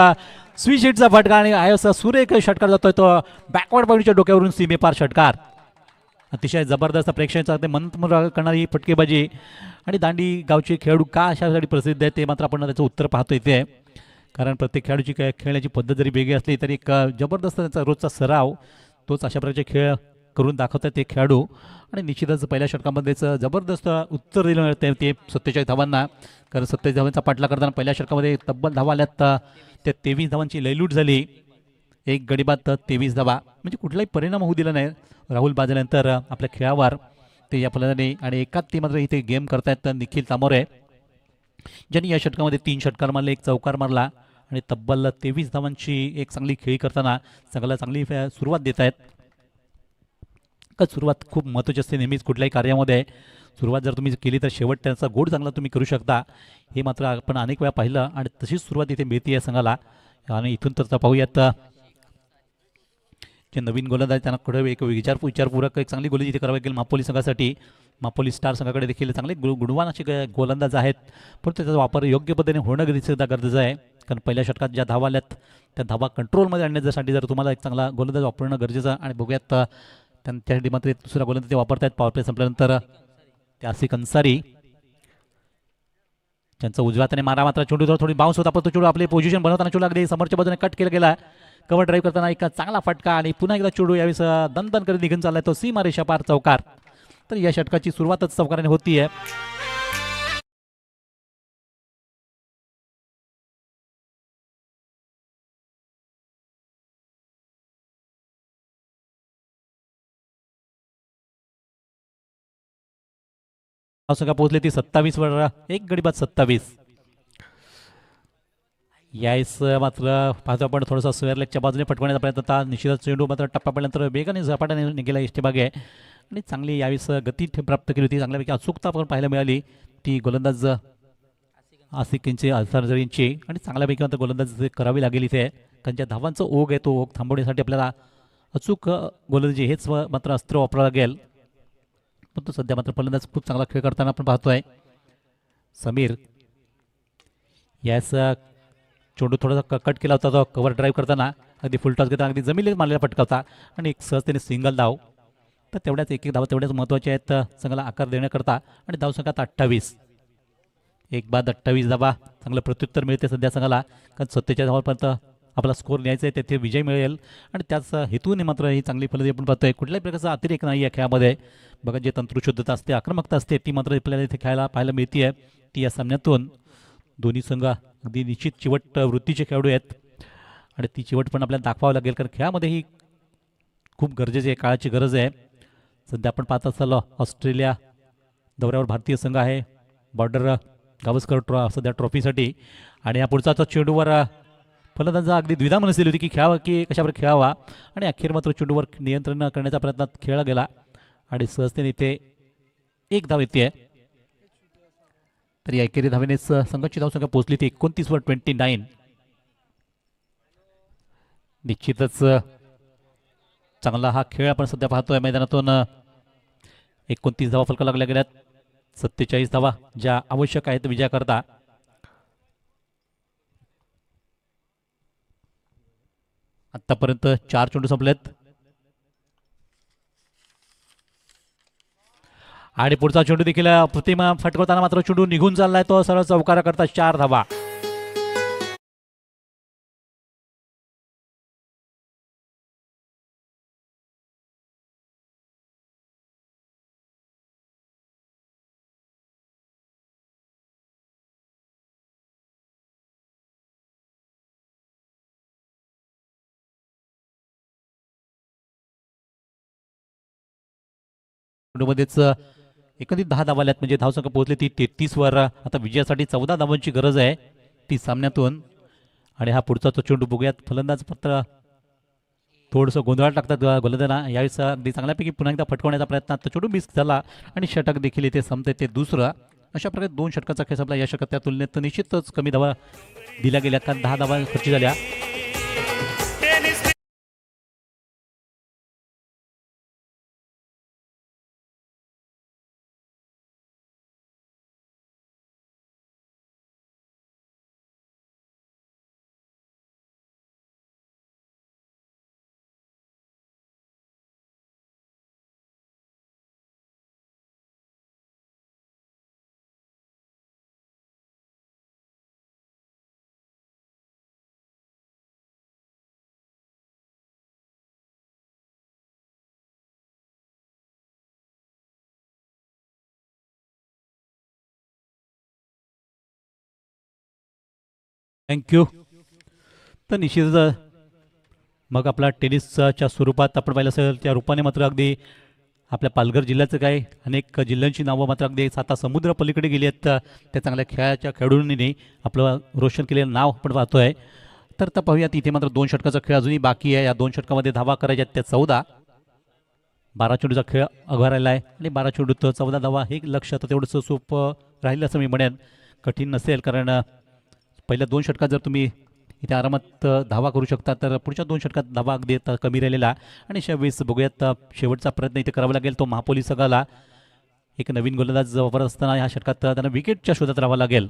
स्विच हिटचा फटका आणि यावेळेस सुरेख षटकार जातोय तो बॅकवर्ड पॉईंटच्या डोक्यावरून सीमेपार षटकार अतिशय जबरदस्त प्रेक्षकांचा मंत्रमुग्ध करणारी फटकेबाजी आणि दांडी गावचे खेळाडू का अशासाठी प्रसिद्ध आहे ते मात्र आपण त्याचं उत्तर पाहतो इथे कारण प्रत्येक खेळाडूची खेळण्याची पद्धत जरी वेगळी असली तरी एक जबरदस्त त्यांचा रोजचा सराव तोच अशा प्रकारचे खेळ करून दाखवतात ते खेळाडू आणि निश्चितच पहिल्या षटकामध्येच जबरदस्त उत्तर दिलं मिळते ते 47 धावांना कारण 27 धावांचा पाठला करताना पहिल्या षटकामध्ये तब्बल धावा आल्यात त्या 23 धावांची लयलूट झाली एक गडी बाद 23 धावा म्हणजे कुठलाही परिणाम होऊ दिला नाही राहुल बाजल्यानंतर आपल्या खेळावर ते या फलंदाजाने आणि एकाच ती मात्र इथे गेम करतायत निखिल तामोरे ज्यांनी या षटकामध्ये 3 षटकार मारले एक चौकार मारला आणि तब्बल 23 धावांची एक चांगली खेळी करताना सगळ्याला चांगली सुरुवात देत आहेत सुरुवात खूप महत्त्वाची असते नेहमीच कुठल्याही कार्यामध्ये सुरुवात जर तुम्ही केली तर शेवट त्याचा गोड चांगला तुम्ही करू शकता हे मात्र आपण अनेक वेळा पाहिलं आणि तशीच सुरुवात इथे मिळते आहे संघाला आणि इथून तर पाहूयात जे नवीन गोलंदाज त्यांना कडे एक विचारपूर्वक एक चांगली गोलंदाजी इथे करावी लागेल मापोली संघासाठी मापोली स्टार संघाकडे देखील चांगले गुणवान असे गोलंदाज आहेत परंतु त्याचा वापर योग्य पद्धतीने होणं गरजेचं आहे कारण पहिल्या षटकात ज्या धावा आल्यात त्या धावा कंट्रोलमध्ये आणण्यासाठी जर तुम्हाला एक चांगला गोलंदाज वापरणं गरजेचं आणि बघूयात त्यासाठी मात्र दुसरा गोलंदाज ते वापरत आहेत पॉवर प्ले संपल्यानंतर ते आसिफ अन्सारी त्यांचा उजव्या हाताने मारा मात्र चेंडू थोडी बाउन्स होता पण तो चेंडू आपले पोझिशन बनवताना चेंडू अगदी समोरच्या बाजूने कट केला गेला कव्हर ड्राईव्ह करताना एक चांगला फटका आणि पुन्हा एकदा चेंडू यावेळेस दणदण करत निघून चाललाय तो सीमा रेषा पार चौकार तर या षटकाची सुरुवातच चौकाराने होतीये संख्या पोहोचली ती 27 वर एक गडी बाद 27 यायस मात्र पाहतो आपण थोडंसं स्क्वेअर लेगच्या बाजूने फटकवण्याचा प्रयत्न होता निश्चितच चेंडू मात्र टप्पा पडल्यानंतर वेगाने झपाट्याने निघाला इष्टभागे आणि चांगली यावेळेस गती प्राप्त केली होती चांगल्यापैकी अचूकता पण पाहायला मिळाली ती गोलंदाज आसिफची अन्सारींची आणि चांगल्यापैकी मात्र गोलंदाज करावी लागेल इथे त्यांच्या धावांचा ओघ आहे तो ओघ थांबवण्यासाठी आपल्याला अचूक गोलंदाजी हेच मात्र अस्त्र वापरावं लागेल पण तो सध्या मात्र फलंदाज खूप चांगला खेळ करताना आपण पाहतोय समीर यास चेंडू थोडासा कट केला होता तो कव्हर ड्राईव्ह करताना अगदी फुल टॉस घेताना अगदी जमिनीला मारलेला फटका होता आणि एक सहज त्याने सिंगल धाव तर तेवढ्याच एक धावा तेवढ्याच महत्त्वाच्या आहेत संघाला आकार देण्याकरता आणि धावसंख्यात 28 एक बाद 28 धावा चांगलं प्रत्युत्तर मिळते सध्या संघाला कारण 47 धावांपर्यंत आपला स्कोर न्यायचा आहे तेथे विजय मिळेल आणि त्याच हेतूने मात्र ही चांगली फलंदाजी आपण पाहतोय कुठल्याही प्रकारचा अतिरेक नाही या खेळामध्ये बघा जे तंत्रशुद्धता असते आक्रमकता असते ती मात्र आपल्याला इथे खेळायला पाहायला मिळते ती या सामन्यातून दोन्ही संघ अगदी निश्चित चिवट वृत्तीचे खेळाडू आहेत आणि ती चिवट पण आपल्याला दाखवावं लागेल कारण खेळामध्ये ही खूप गरजेची आहे काळाची गरज आहे सध्या आपण पाहत असाल ऑस्ट्रेलिया दौऱ्यावर भारतीय संघ आहे बॉर्डर गावस्कर सध्या ट्रॉफीसाठी आणि या पुढचा चेंडूवर फलंदाजा अगदी द्विधा मनस्थिती होती की खेळावा की कशावर खेळावा आणि अखेर मात्र चेंडूवर नियंत्रण करण्याचा प्रयत्नात खेळला गेला आणि सहजतेने इथे एक धाव येते तर या एकेरी धावेनेच संघाची धावसंख्या पोहोचली ती 29 वर 29 निश्चितच चांगला हा खेळ आपण सध्या पाहतोय मैदानातून 29 धावा फलक लागल्या गेल्यात 47 धावा ज्या आवश्यक आहेत विजयाकरता आतापर्यंत 4 चेंडू संपलेत आणि पुढचा चेंडू देखील प्रतिमा फटकवताना मात्र चेंडू निघून चाललाय तो सरळ चौकारा करता 4 धावा चेंडूमध्येच एकंदरीत 10 धावा आल्यात, म्हणजे धावसंख्या पोहोचली ती 33 वर. आता विजयासाठी 14 धावांची गरज आहे ती सामन्यातून. आणि हा पुढचा तो चेंडू बघूयात. फलंदाज पत्र थोडंसं गोंधळात टाकतात गोलंदाजांना. यावेळेस अगदी चांगल्यापैकी पुन्हा एकदा फटकवण्याचा प्रयत्न, तर चेंडू मिस झाला आणि षटक देखील इथे संपते ते दुसरं. अशा प्रकारे 2 षटकाचा खेळ संपला. या षटकात त्या तुलनेत निश्चितच कमी धावा दिल्या गेल्या, कारण 10 धावा खर्च झाल्या. थँक्यू. तर निश्चितच मग आपला टेनिसच्या स्वरूपात आपण पाहिलं असेल त्या रूपाने मात्र अगदी आपल्या पालघर जिल्ह्याचं काय अनेक जिल्ह्यांची नावं मात्र अगदी 7 समुद्र पलीकडे गेली आहेत. त्या चांगल्या खेळाच्या खेळाडूंनी आपलं रोशन केलेलं नाव आपण पाहतोय. तर आता पाहूयात इथे मात्र 2 षटकाचा खेळ अजूनही बाकी आहे. या 2 षटकामध्ये धावा करायच्या आहेत त्या 14. 12 चेंडूचा खेळ अगवा राहिला आहे आणि 12 चेंडूत 14 धावा हे लक्ष आता तेवढंसं सोपं राहिलं असं मी म्हणेन. कठीण नसेल, कारण पहिल्या 2 षटकात जर तुम्ही इथे आरामात धावा करू शकता तर पुढच्या 2 षटकात धावा अगदी कमी राहिलेला. आणि 26 बघूयात शेवटचा प्रयत्न इथे करावा लागेल तो महापोली संघाला. एक नवीन गोलंदाज वापरत असताना ह्या षटकात त्यांना विकेटच्या शोधात राहावं लागेल.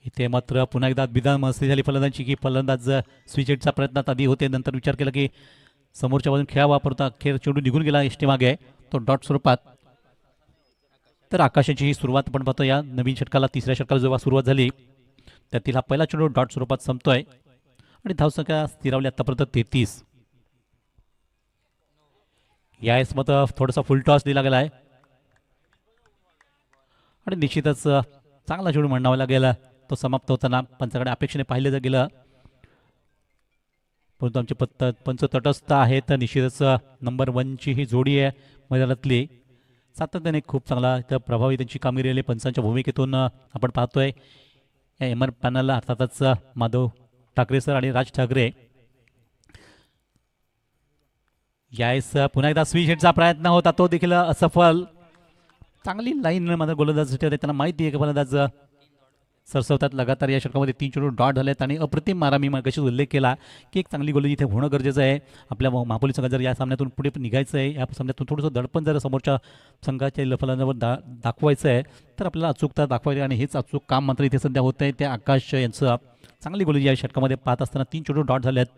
इथे मात्र पुन्हा एकदा विधान मस्ती झाली फलंदाजांची की फलंदाज स्विचेटचा प्रयत्नात आधी होते, नंतर विचार केला की समोरच्या बाजून खेळा वापरता अखेर चेंडू निघून गेला एष्टी मागे तो डॉट स्वरूपात. तर आकाशाची ही सुरुवात आपण पाहतो या नवीन षटकाला. 3ऱ्या षटकाला जेव्हा सुरुवात झाली त्यातील हा पहिला चेंडू डॉट स्वरूपात संपतोय आणि धावसंख्या स्थिरावली आतापर्यंत 33. यावेळेस मात्र थोडासा फुल टॉस दिला गेला आहे आणि निश्चितच चांगला चेंडू म्हणावा लागेल. तो समाप्त होताना पंचाकडे अपेक्षेने पाहिलं गेलं, परंतु आमचे पंच तटस्थ आहे. तर निश्चितच नंबर 1ची ही जोडी आहे मैदानातली. सातत्याने खूप चांगला तर प्रभावी त्यांची कामगिरी आली पंचांच्या भूमिकेतून आपण पाहतोय. या एमआर पॅनलला अर्थातच माधव ठाकरे सर आणि राज ठाकरे. यावेळेस पुन्हा एकदा स्विच हिटचा प्रयत्न होता, तो देखील असफल. चांगली लाईन मात्र गोलंदाजासाठी होते. त्यांना माहिती आहे की फलंदाज सरसवतात. लगातार या षटकामध्ये 3 चेंडू डॉट झालेत आणि अप्रतिम मारा. मी मगाशीच उल्लेख केला की एक चांगली गोलंदाजी इथे होणं गरजेचं आहे. आपल्या महापोली संघात जर या सामन्यातून पुढे निघायचं आहे, या सामन्यातून थोडंसं दडपण जर समोरच्या संघाच्या फलंदाजावर दाखवायचं आहे तर आपल्याला अचूकता दाखवायची. आणि हेच अचूक काम मात्र इथे सध्या होत आहे. त्या आकाश यांचं चांगली गोलंदाजी या षटकामध्ये पाहत असताना 3 चेंडू डॉट झाले आहेत.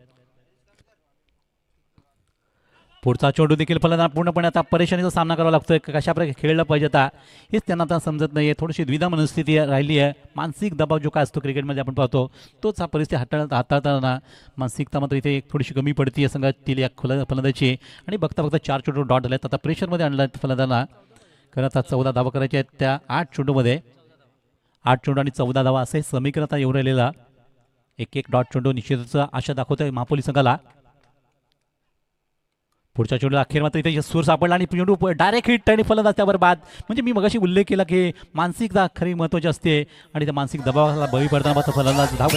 पुढचा चेंडू देखील फलंदाज पूर्णपणे आता परेशानीचा सामना करावा लागतोय. कशा प्रकारे खेळलं पाहिजे आता हेच त्यांना आता समजत नाही आहे. थोडीशी द्विधा मनस्थिती राहिली आहे. मानसिक दबाव जो काय असतो क्रिकेटमध्ये आपण पाहतो तोच हा परिस्थिती हाताळताना मानसिकता मात्र इथे एक थोडीशी कमी पडते संघातील या फलंदाजी. आणि बघता बघता 4 चेंडू डॉट झाले. आता प्रेशरमध्ये आणलं आहे फलंदाजांना, कारण आता 14 धावा करायच्या आहेत त्या 8 चेंडूमध्ये. 8 चेंडू आणि 14 धावा असे समीकरण आता येऊ राहिलेला. एक डॉट चेंडू निश्चितच आशा दाखवतोय महापोली संघाला. पुढच्या चेंडू अखेर मात्र इथे सूर सापडला आणि चेंडू डायरेक्ट हिट आणि फलंदाज त्यावर बाद. म्हणजे मी मगाशी उल्लेख केला की मानसिकता खरी महत्त्वाची असते आणि त्या मानसिक दबावाला बळी पडताना मात्र फलंदाज धाव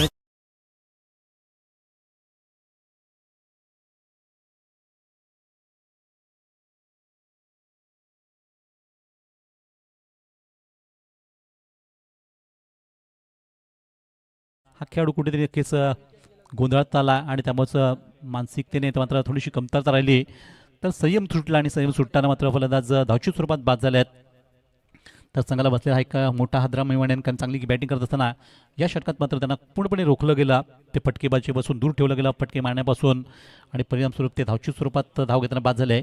हा खेळाडू कुठेतरी नक्कीच गोंधळात आला आणि त्यामुळेच मानसिकतेने मात्र थोडीशी कमतरता राहिली. तर संयम सुटला आणि संयम सुटताना मात्र फलंदाज धावचीत स्वरूपात बाद झाले आहेत. तर संघाला बसलेला हा एक मोठा हादरा मी म्हणेन, कारण चांगली बॅटिंग करत असताना या षटकात मात्र त्यांना पूर्णपणे रोखलं गेलं. ते फटकेबाजीपासून दूर ठेवलं गेलं, फटके मारण्यापासून, आणि परिणामस्वरूप ते धावचीत स्वरूपात धाव घेताना बाद झाले.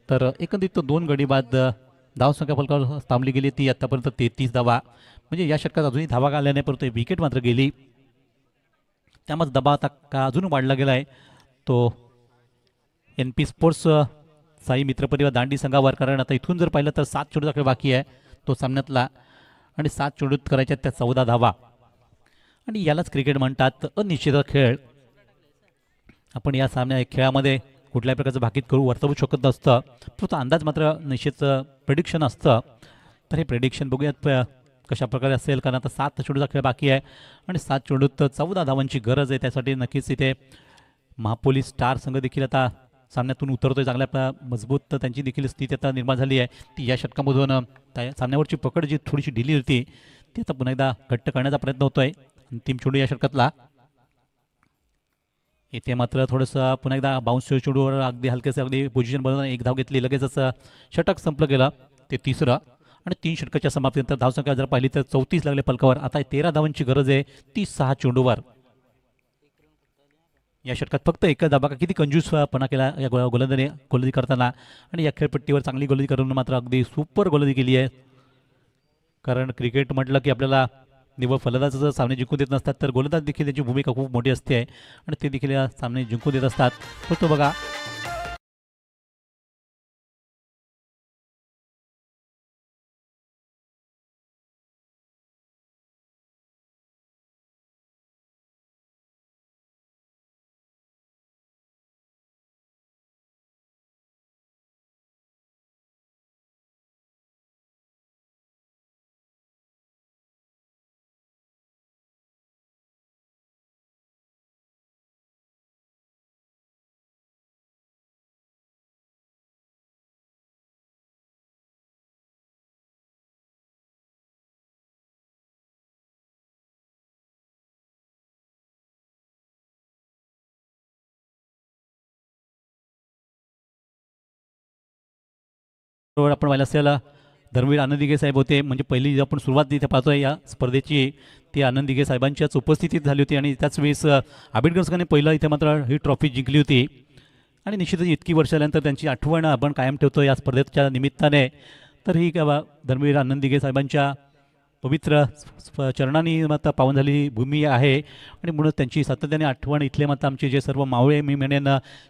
तर एकंदरीत 2 गडी बाद धावसंख्या फलकावर थांबली गेली ती आतापर्यंत 33 धावा. म्हणजे या षटकात अजूनही धावा आल्या नाही, परंतु विकेट मात्र गेली. त्यामुळे दबाव आता का अजून वाढला गेला आहे तो NP स्पोर्ट्स साई मित्रपरिवार दांडी संघावर. कारण आता इथून जर पाहिलं तर 7 चेंडूचा खेळ बाकी आहे तो सामन्यातला आणि 7 चेंडूत करायच्या त्या 14 धावा. आणि यालाच क्रिकेट म्हणतात अनिश्चित खेळ. आपण या खेळामध्ये कुठल्याही प्रकारचं भाकीत करू वर्तवू शकत नसतं, तो अंदाज मात्र निश्चित प्रेडिक्शन असतं. तर हे प्रेडिक्शन बघूयात कशा प्रकारे असेल, कारण आता 7 चेंडूचा खेळ बाकी आहे आणि 7 चेंडूत 14 धावांची गरज आहे. त्यासाठी नक्कीच इथे महापोली स्टार संघ देखील आता सामन्यातून उतरतोय. चांगल्या मजबूत त्यांची देखील स्थिती आता निर्माण झाली आहे. ती या षटकामधून त्या सामन्यावरची पकड जी थोडीशी ढिली होती ती आता पुन्हा एकदा घट्ट करण्याचा प्रयत्न होतोय. अंतिम चेंडू या षटकातला. इथे मात्र थोडंसं पुन्हा एकदा बाउन्स चेंडूवर अगदी हलकेसे अगदी पोझिशन बनवून एक धाव घेतली. लगेचच षटक संपलं गेलं. ते तिसरं आणि 3 षटकाच्या समाप्तीनंतर धावसंख्या जर पाहिली तर 34 लागले फलकावर. आता 13 धावांची गरज आहे 36 चेंडूवर. या षटकात फक्त एकच धावा. किती कंजूसपणा केला या गोलंदाजी करताना, आणि या खेळपट्टीवर चांगली गोलंदाजी करून मात्र अगदी सुपर गोलंदाजी केली आहे. कारण क्रिकेट म्हटलं की आपल्याला निव्वळ फलंदाज जर सामने जिंकून देत नसतात तर गोलंदाज देखील त्यांची भूमिका खूप मोठी असते आणि ते देखील या सामने जिंकून देत असतात. तो बघा आपण पाहिलं असेल धर्मवीर आनंद दिघे साहेब होते. म्हणजे पहिली जी आपण सुरुवात जिथे पाहतोय या स्पर्धेची ती आनंद दिघे साहेबांच्याच उपस्थितीत झाली होती आणि त्याच वेळेस आबिडकर संघाने पहिलं इथे मात्र ही ट्रॉफी जिंकली होती. आणि निश्चितच इतकी वर्ष झाल्यानंतर त्यांची आठवण आपण कायम ठेवतो या स्पर्धेच्या निमित्ताने. तर ही धर्मवीर आनंद दिघे साहेबांच्या पवित्र चरणांनी मात्र पावन झालेली भूमी आहे आणि म्हणून त्यांची सातत्याने आठवण इथले मात्र आमचे जे सर्व मावळे मी म्हणेन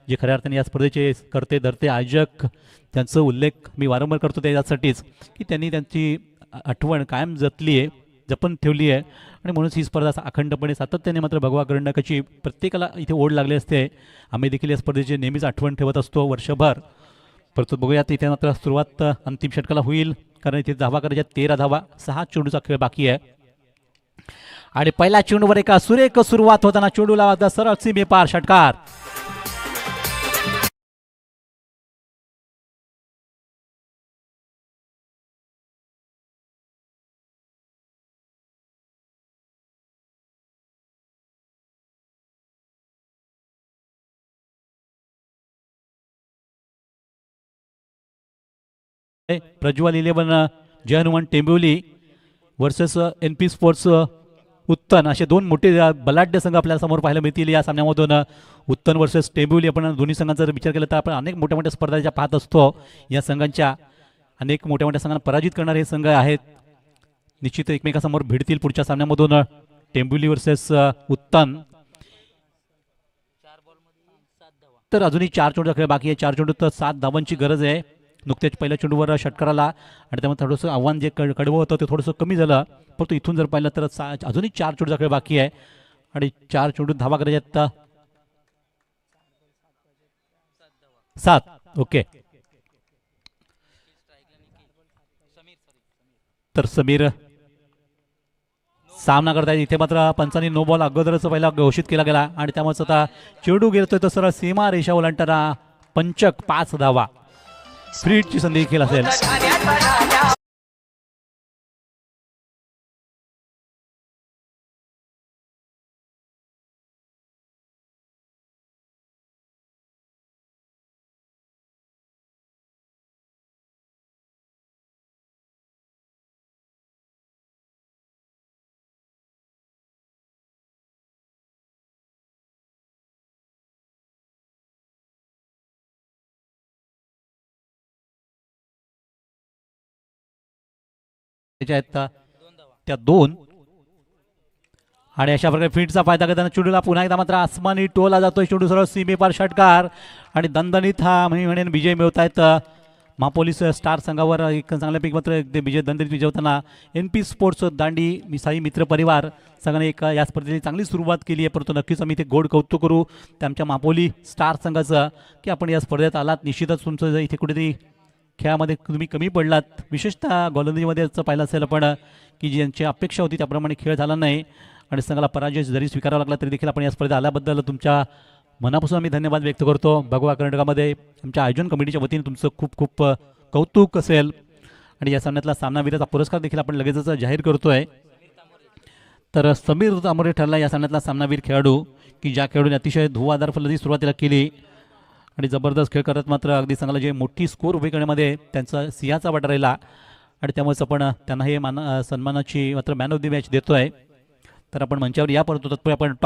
जे खऱ्या अर्थाने या स्पर्धेचे करते धरते आयोजक त्यांचा उल्लेख मी वारंवार करतो त्यासाठीच की त्यांनी त्यांची आठवण कायम जपून ठेवली आहे. आणि म्हणूनच ही स्पर्धा अखंडपणे सातत्याने मात्र भगवा करंडकाची प्रत्येकाला इथे ओढ लागली असते. आम्ही देखील या स्पर्धेची नेहमीच आठवण ठेवत असतो वर्षभर. परंतु बघूयात इथे मात्र सुरुवात अंतिम षटकाला होईल, कारण इथे धावा करायच्या 13 धावा. 6 चेंडूचा खेळ बाकी आहे आणि पहिल्या चेंडूवर एका सुरेख सुरुवात होताना चेंडूला सरळ सीमेपार षटकार. Prajwal 11 Jai Hanuman Tembivali versus NP sports Uttan, असे दोन मोठे बलाढ्य संघ आपल्याला समोर पाहायला मिळतील या सामन्यामधून. उत्तन वर्सेस टेंबिवली. आपण दोन्ही संघांचा जर विचार केला तर आपण अनेक मोठ्या मोठ्या स्पर्धा ज्या पाहत असतो या संघांच्या अनेक मोठ्या मोठ्या संघांना पराजित करणारे हे संघ आहेत. निश्चित एकमेकांसमोर भिडतील पुढच्या सामन्यामधून. टेंबिवली वर्सेस उत्तन. तर अजूनही 4 चेंडूचा खेळ बाकी आहे. 4 चेंडूत 7 धावांची गरज आहे. नुकत्याच पहिल्या चेंडूवर षटकाराला आणि त्यामुळे थोडंसं आव्हान जे कडवं होतं ते थोडंसं कमी झालं. परंतु इथून जर पाहिलं तर अजूनही 4 चेंडूचा खेळ बाकी आहे आणि 4 चेंडूत धावा करायच्या 7. ओके. तर समीर सामना करतायत. इथे मात्र पंचांनी नो बॉल अगोदरच पहिला घोषित केला गेला आणि त्यामुळे आता चेंडू गेलतोय तर सरळ सीमा रेषा ओलांडताना पंचक 5 धावा. फ्री हिटची संधी देखील असेल. त्या 2 आणि अशा प्रकारे फीटचा फायदा करताना चेंडूला पुन्हा एकदा मात्र आसमानी टोला जातोय. चेंडू सरळ सीमेपार षटकार आणि दणदणीत हा मी म्हणेन विजय मिळवतायत महापोलीस स्टार संघावर एक चांगल्यापैकी मात्र एक विजय दंडरीत विजवताना एन पी स्पोर्ट्स दांडी मिसाई मित्र परिवार संघाने एक या स्पर्धेची चांगली सुरुवात केली आहे. परंतु नक्कीच आम्ही ते गोड कौतुक करू त्यांच्या महापोली स्टार संघाचं की आपण या स्पर्धेत आलात. निश्चितच तुमचं इथे कुठेतरी खेळामध्ये तुम्ही कमी पडलात, विशेषतः गोलंदाजीमध्ये असं पाहिलं असेल आपण की ज्यांची अपेक्षा होती त्याप्रमाणे खेळ झाला नाही आणि संघाला पराजय जरी स्वीकारावा लागला तरी देखील आपण या स्पर्धेत आल्याबद्दल तुमच्या मनापासून आम्ही धन्यवाद व्यक्त करतो. भगवा कर्नाटकामध्ये आमच्या आयोजन कमिटीच्या वतीने तुमचं खूप खूप कौतुक असेल आणि या सामन्यातला सामनावीराचा पुरस्कार देखील आपण लगेचच जाहीर करतोय. तर समीर तामोरे ठरला या सामन्यातला सामनावीर खेळाडू की ज्या खेळाडूने अतिशय धुवाधार फलंदाजी सुरुवातीला केली आणि जबरदस्त खेळ करत मात्र अगदी संघाला जे मोठी स्कोर उभी करण्यामध्ये त्यांचा सिंहाचा वाटा राहिला आणि त्यामुळेच आपण त्यांना हे सन्मानाची मात्र मॅन ऑफ द मॅच देतोय. तर आपण मंचावर या परंतु तत्पूर्वी आपण